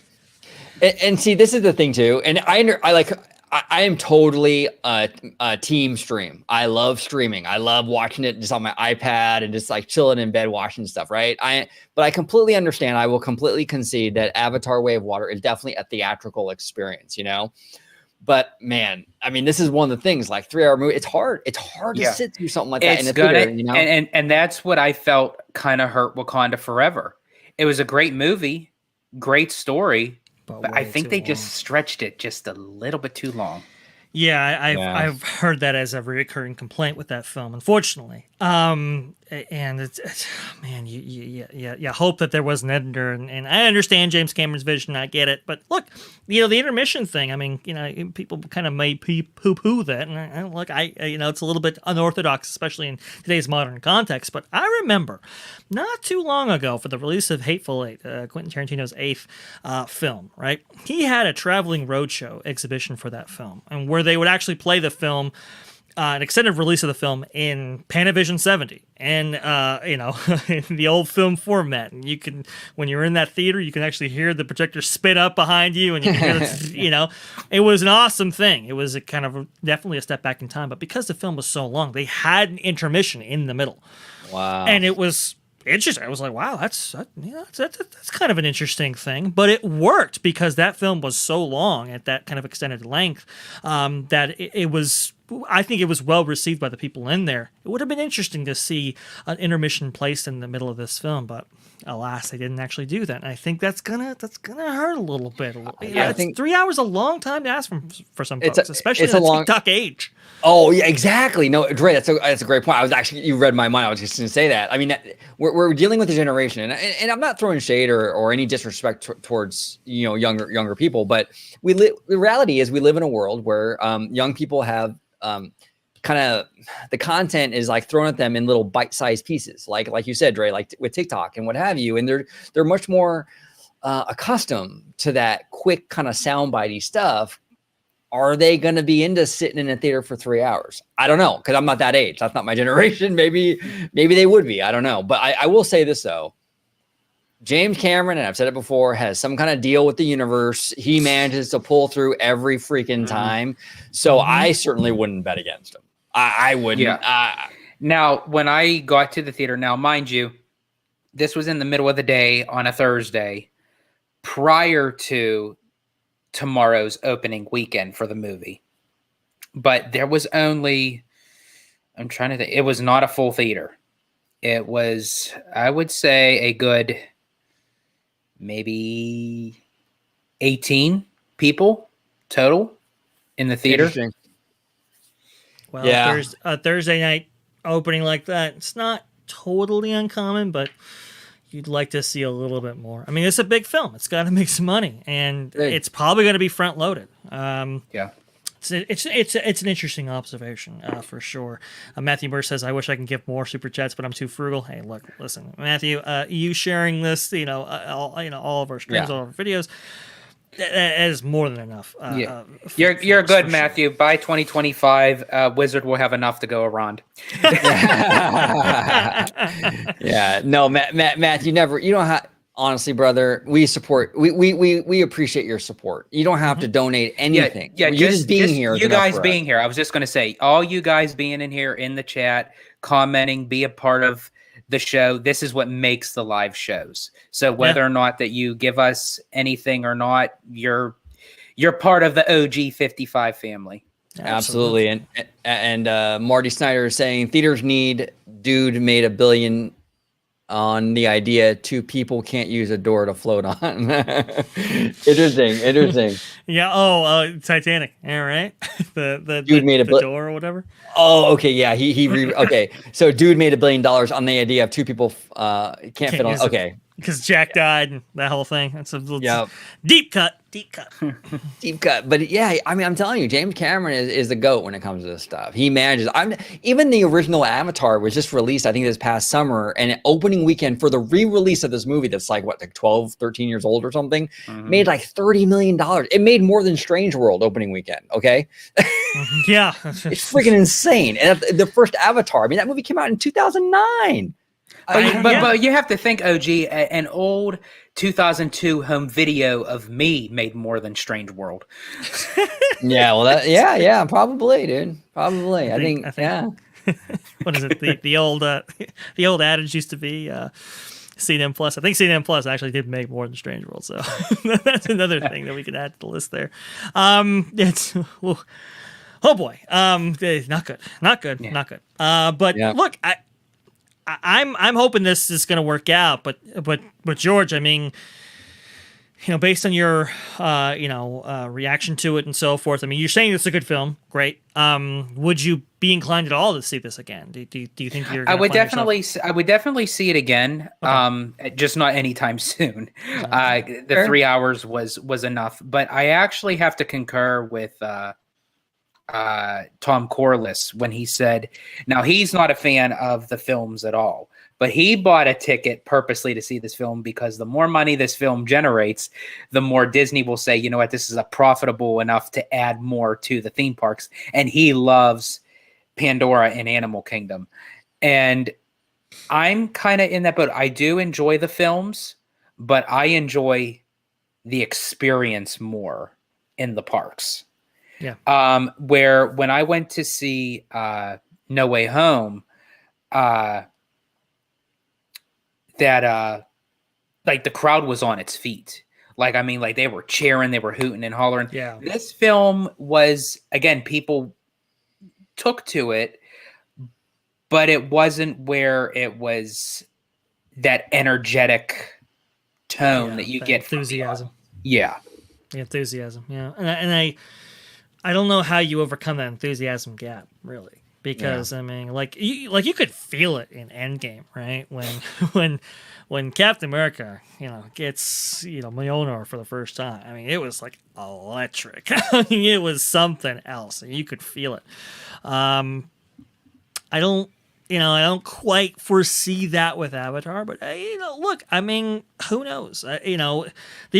and see, this is the thing too. And I am totally team stream. I love streaming. I love watching it just on my iPad and just like chilling in bed watching stuff, right? But I completely understand. I will completely concede that Avatar: Way of Water is definitely a theatrical experience, you know? But man, I mean, this is one of the things, like 3-hour movie. It's hard. It's hard to sit through something like that in a theater, you know? And that's what I felt kind of hurt Wakanda Forever. It was a great movie, great story, but I think they just stretched it just a little bit too long. Yeah, I've heard that as a recurring complaint with that film, unfortunately. And it's man, you hope that there was an editor, and I understand James Cameron's vision, I get it, but look, you know, the intermission thing. I mean, you know, people kind of may poo-poo that, and look, you know, it's a little bit unorthodox, especially in today's modern context. But I remember not too long ago, for the release of Hateful Eight, Quentin Tarantino's eighth film, right? He had a traveling roadshow exhibition for that film, and where they would actually play the film. An extended release of the film in Panavision 70 and you know, in the old film format, and you can, when you're in that theater, you can actually hear the projector spit up behind you, and you can hear you know, it was an awesome thing. It was a kind of definitely a step back in time, but because the film was so long, they had an intermission in the middle. Wow. And it was interesting. I was like, wow, that's kind of an interesting thing, but it worked because that film was so long at that kind of extended length that it was. I think it was well received by the people in there. It would have been interesting to see an intermission placed in the middle of this film, but alas, they didn't actually do that. And I think that's gonna hurt a little bit. I think 3 hours is a long time to ask for some folks, especially in the TikTok age. Oh yeah, exactly. No, Dre, that's a great point. I was actually, you read my mind. I was just going to say that. I mean, we're dealing with a generation, and I'm not throwing shade or any disrespect towards, you know, younger people, but the reality is we live in a world where young people have kind of the content is like thrown at them in little bite-sized pieces, like you said, Dre, like with TikTok and what have you, and they're much more accustomed to that quick kind of soundbitey stuff. Are they going to be into sitting in a theater for 3 hours? I don't know, because I'm not that age. That's not my generation. Maybe they would be. I don't know. But I will say this, though. James Cameron, and I've said it before, has some kind of deal with the universe. He manages to pull through every freaking time. So I certainly wouldn't bet against him. I wouldn't. Yeah. Now, when I got to the theater, now, mind you, this was in the middle of the day on a Thursday prior to tomorrow's opening weekend for the movie. But there was only, I'm trying to think, it was not a full theater. It was, I would say, a good maybe 18 people total in the theater. Well, yeah. A Thursday night opening like that, it's not totally uncommon, but you'd like to see a little bit more. I mean, it's a big film. It's got to make some money, and it's probably going to be front loaded. Yeah. It's an interesting observation for sure. Matthew Burr says, "I wish I can give more super chats, but I'm too frugal." Hey, look, listen, Matthew, you sharing this, all of our streams, all of our videos, that is more than enough. You're good, Matthew. Sure. By 2025, Wizard will have enough to go around. Yeah, no, Matt, you don't have. Honestly, brother, we appreciate your support. You don't have to donate anything. Yeah, just being here. You guys being here. I was just going to say, all you guys being in here in the chat, commenting, be a part of the show. This is what makes the live shows. So whether or not that you give us anything or not, you're part of the OG55 family. Absolutely. And Marty Snyder is saying theaters need dude made $1 billion on the idea two people can't use a door to float on. Interesting. Yeah. Titanic. All right. The dude made the door or whatever. Oh, okay. Yeah. Okay. So dude made $1 billion on the idea of two people can't fit on. Okay. because Jack died and that whole thing. That's a little Yep. deep cut. Deep cut. But yeah, I mean, I'm telling you, James Cameron is the GOAT when it comes to this stuff. He manages. Even the original Avatar was just released, I think, this past summer, and opening weekend for the re-release of this movie that's like 12, 13 years old or something, made like $30 million. It made more than Strange World opening weekend, okay? Yeah. It's freaking insane. And the first Avatar, I mean, that movie came out in 2009. But you have to think, OG, an old 2002 home video of me made more than Strange World. Yeah, well, yeah, probably, dude. Probably. I think yeah. What is it? The old adage used to be CNN Plus. I think CNN Plus actually did make more than Strange World, so that's another thing that we can add to the list there. It's oh boy, not good. But Yeah. look, I'm hoping this is going to work out, but George, I mean, based on your reaction to it and so forth, I mean, you're saying it's a good film, great. Would you be inclined at all to see this again? Do you think you're? I would definitely see it again. Okay. Just not anytime soon. The 3 hours was enough, but I actually have to concur with Tom Corliss when he said, now he's not a fan of the films at all, but he bought a ticket purposely to see this film because the more money this film generates, the more Disney will say, you know what, this is a profitable enough to add more to the theme parks. And he loves Pandora and Animal Kingdom. And I'm kind of in that boat. I do enjoy the films, but I enjoy the experience more in the parks. Yeah. Where when I went to see No Way Home, that like the crowd was on its feet. Like, I mean, like they were cheering, they were hooting and hollering. Yeah. This film was, again, people took to it, but it wasn't where it was that energetic tone that you get enthusiasm. Yeah. The enthusiasm. Yeah. And I don't know how you overcome that enthusiasm gap, really, because I mean, like you could feel it in Endgame, right? When Captain America, gets Mjolnir for the first time. I mean, it was like electric. I mean, it was something else, and you could feel it. I don't quite foresee that with Avatar, but look, I mean, who knows? The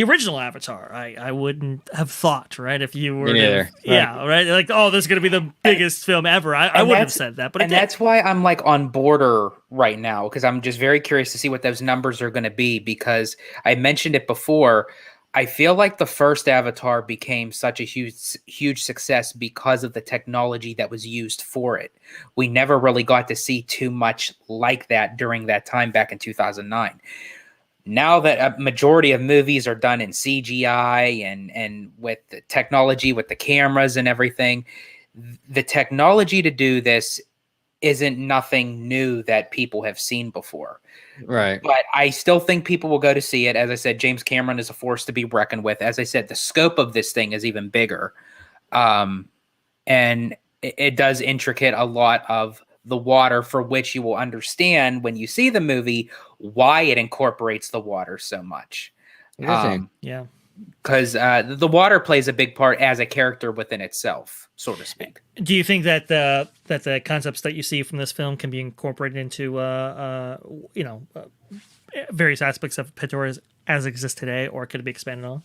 original Avatar, I wouldn't have thought, right? If you were, right? Like, oh, this is going to be the biggest film ever. I wouldn't have said that, but that's why I'm like on border right now, because I'm just very curious to see what those numbers are going to be. Because I mentioned it before. I feel like the first Avatar became such a huge success because of the technology that was used for it. We never really got to see too much like that during that time back in 2009. Now that a majority of movies are done in CGI and with the technology, with the cameras and everything, the technology to do this isn't nothing new that people have seen before. Right. But I still think people will go to see it. As I said, James Cameron is a force to be reckoned with. As I said, the scope of this thing is even bigger. And it does intricate a lot of the water, for which you will understand when you see the movie why it incorporates the water so much. Yeah. Because the water plays a big part as a character within itself, so to speak. Do you think that the concepts that you see from this film can be incorporated into various aspects of Pandora as exists today, or could it be expanded on?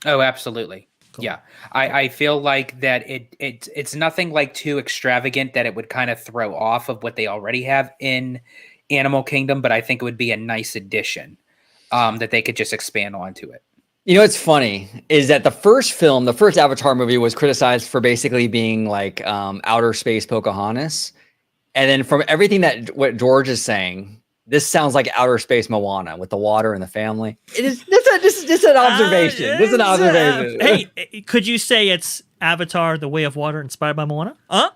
Oh, absolutely. Cool. Yeah, I feel like that it's nothing like too extravagant that it would kind of throw off of what they already have in Animal Kingdom, but I think it would be a nice addition that they could just expand onto it. What's funny is that the first Avatar movie was criticized for basically being like outer space Pocahontas. And then from everything what George is saying, this sounds like outer space Moana with the water and the family. It is just an observation. Just an observation. Hey, could you say it's Avatar: The Way of Water inspired by Moana? There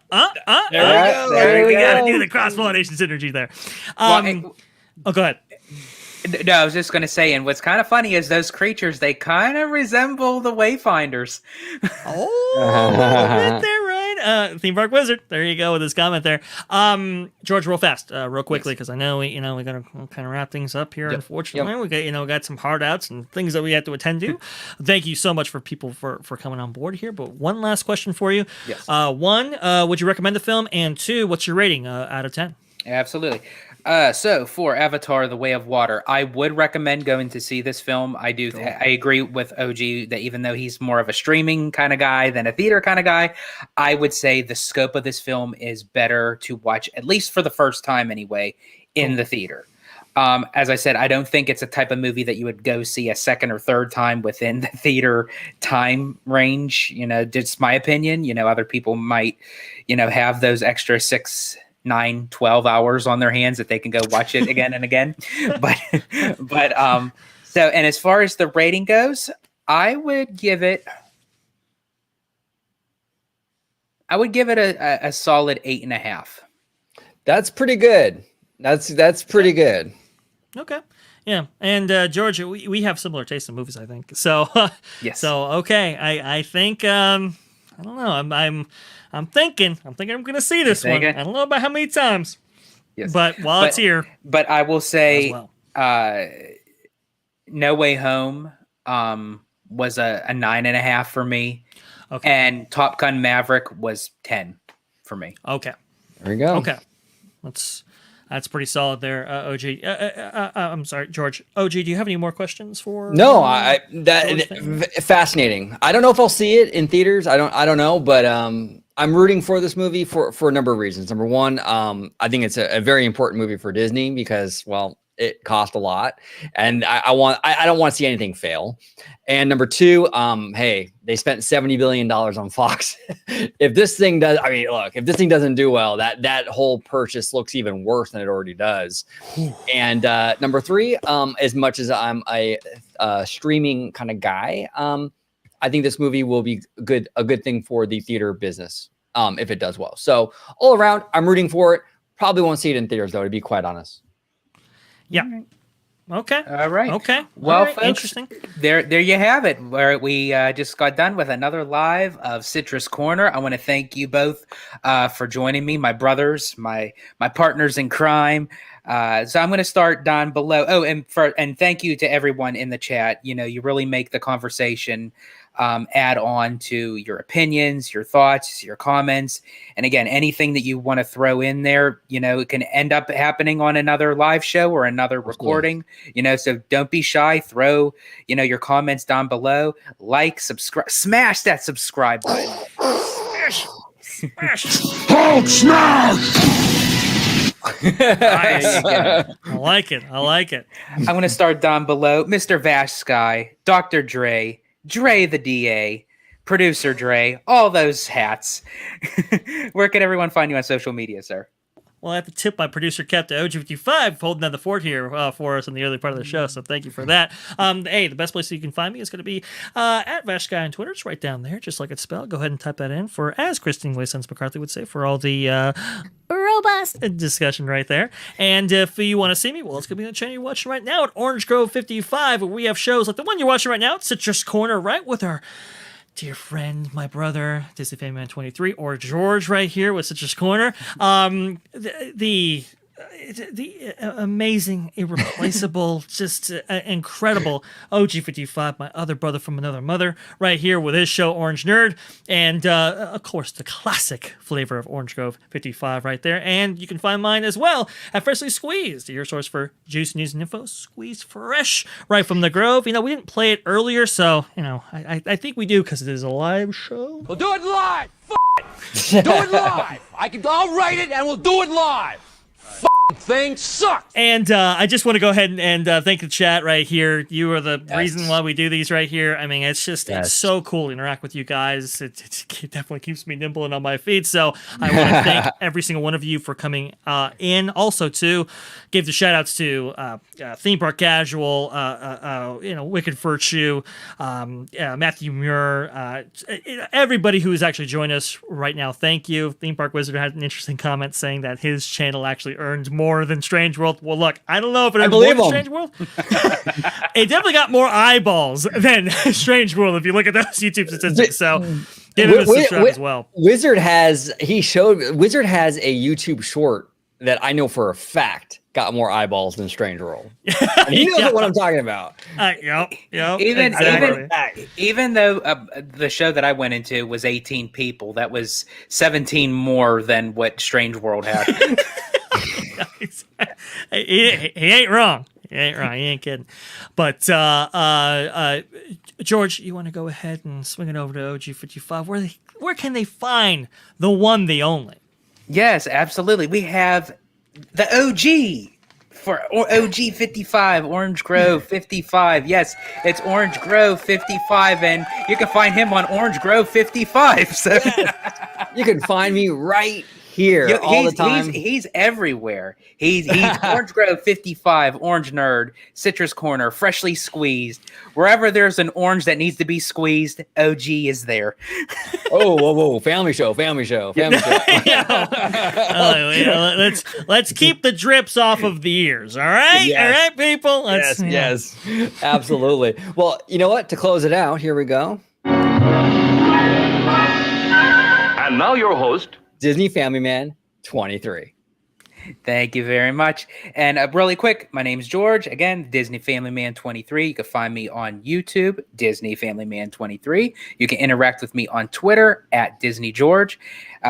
we We got to go. do the cross-pollination synergy there. Go ahead. No, I was just going to say, and what's kind of funny is those creatures, they kind of resemble the Wayfinders. Oh, right there, right? Theme Park Wizard. There you go with his comment there. George, real fast, real quickly, because I know we got to kind of wrap things up here. Yep. Unfortunately, we got some hard outs and things that we have to attend to. Thank you so much for people for coming on board here. But one last question for you. Yes. One, would you recommend the film? And two, what's your rating out of 10? Absolutely. So for Avatar: The Way of Water, I would recommend going to see this film. I do. I agree with OG that even though he's more of a streaming kind of guy than a theater kind of guy, I would say the scope of this film is better to watch, at least for the first time anyway, in the theater. As I said, I don't think it's a type of movie that you would go see a second or third time within the theater time range. Just my opinion. Other people might, have those extra 6, 9, 12 hours on their hands that they can go watch it again and again. But and as far as the rating goes, I would give it a solid 8.5. That's pretty good. That's pretty good. Okay. Yeah. And George, we have similar tastes in movies, I think. So Yes. So okay. I think I don't know. I'm thinking I'm going to see this one. I don't know about how many times. Yes. But while it's here. But I will say well. No Way Home was a 9.5 for me. Okay. And Top Gun Maverick was 10 for me. Okay. There you go. Okay. That's pretty solid there, OG. I'm sorry, George. OG, do you have any more questions for? No, fascinating. I don't know if I'll see it in theaters. I don't know, but I'm rooting for this movie for a number of reasons. Number one, I think it's a very important movie for Disney because, well, it cost a lot, and I don't want to see anything fail. And number two, hey, they spent $70 billion on Fox. If this thing doesn't do well, that whole purchase looks even worse than it already does. And number three, as much as I'm a streaming kind of guy, I think this movie will be a good thing for the theater business if it does well. So all around, I'm rooting for it. Probably won't see it in theaters though, to be quite honest. Yeah. Okay. All right. Okay. Well, right. folks, Interesting. There you have it. Where we just got done with another live of Citrus Corner. I want to thank you both for joining me, my brothers, my partners in crime. So I'm going to start down below. Oh, and thank you to everyone in the chat. You really make the conversation add on to your opinions, your thoughts, your comments. And again, anything that you want to throw in there, it can end up happening on another live show or another recording, so don't be shy. Throw, your comments down below, like, subscribe, smash that subscribe button. Smash. Hulk smash! Nice. I like it. I'm going to start down below. Mr. Vash Sky, Dr. Dre the DA, Producer Dre, all those hats. Where can everyone find you on social media, sir? Well, I have to tip my producer, Captain OG55, holding down the fort here for us in the early part of the show, so thank you for that. Hey, the best place you can find me is going to be at Vashguy on Twitter. It's right down there, just like it's spelled. Go ahead and type that in for, as Christine Waysons McCarthy would say, for all the robust discussion right there. And if you want to see me, well, it's going to be on the channel you're watching right now at Orange Grove 55, where we have shows like the one you're watching right now at Citrus Corner, right, with our dear friend, my brother, Disney Fan Man 23, or George right here with Citrus Corner. The amazing, irreplaceable, just incredible OG55, my other brother from another mother, right here with his show Orange Nerd, and of course the classic flavor of Orange Grove 55 right there. And you can find mine as well at Freshly Squeezed, your source for juice, news, and info, squeezed fresh right from the Grove. We didn't play it earlier, so I think we do because it is a live show. We'll do it live. Do it live. I'll write it and we'll do it live. Thing sucks. And I just want to go ahead and thank the chat right here. You are the reason why we do these right here. I mean, it's just it's so cool to interact with you guys. It definitely keeps me nimble and on my feet. So I want to thank every single one of you for coming in. Also, to give the shout outs to Theme Park Casual, Wicked Virtue, Matthew Muir, everybody who has actually joined us right now. Thank you. Theme Park Wizard had an interesting comment saying that his channel actually earned more than Strange World. Well, look, I don't know if it earned more than Strange World. It definitely got more eyeballs than Strange World if you look at those YouTube statistics. So Give him a subscribe as well. Wizard has a YouTube short that I know for a fact got more eyeballs than Strange World. And he knows what I'm talking about. Yep. Even though the show that I went into was 18 people, that was 17 more than what Strange World had. he ain't wrong. He ain't kidding. But George, you want to go ahead and swing it over to OG55? Where can they find the one, the only? Yes, absolutely. We have the OG for OG55, Orange Grove 55. Yes, it's Orange Grove 55, and you can find him on Orange Grove 55. So you can find me right here all the time. He's everywhere. He's Orange Grove 55, Orange Nerd, Citrus Corner, Freshly Squeezed. Wherever there's an orange that needs to be squeezed, OG is there. Whoa! Family show. Let's keep the drips off of the ears. All right, yes. All right, people. Yes, absolutely. Well, you know what? To close it out, here we go. And now your host, Disney Family Man 23. Thank you very much. And really quick, my name's George. Again, Disney Family Man 23. You can find me on YouTube, Disney Family Man 23. You can interact with me on Twitter at Disney George.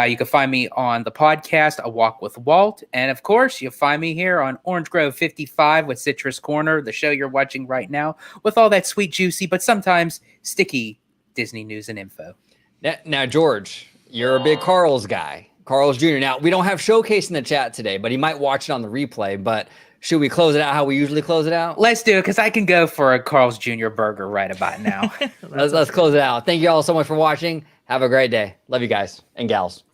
You can find me on the podcast, A Walk with Walt. And of course, you'll find me here on Orange Grove 55 with Citrus Corner, the show you're watching right now, with all that sweet, juicy, but sometimes sticky Disney news and info. Now, George, you're a big Carl's guy. Carl's Jr. Now, we don't have Showcase in the chat today, but he might watch it on the replay. But should we close it out how we usually close it out? Let's do it, because I can go for a Carl's Jr. burger right about now. Let's close it out. Thank you all so much for watching. Have a great day. Love you guys and gals.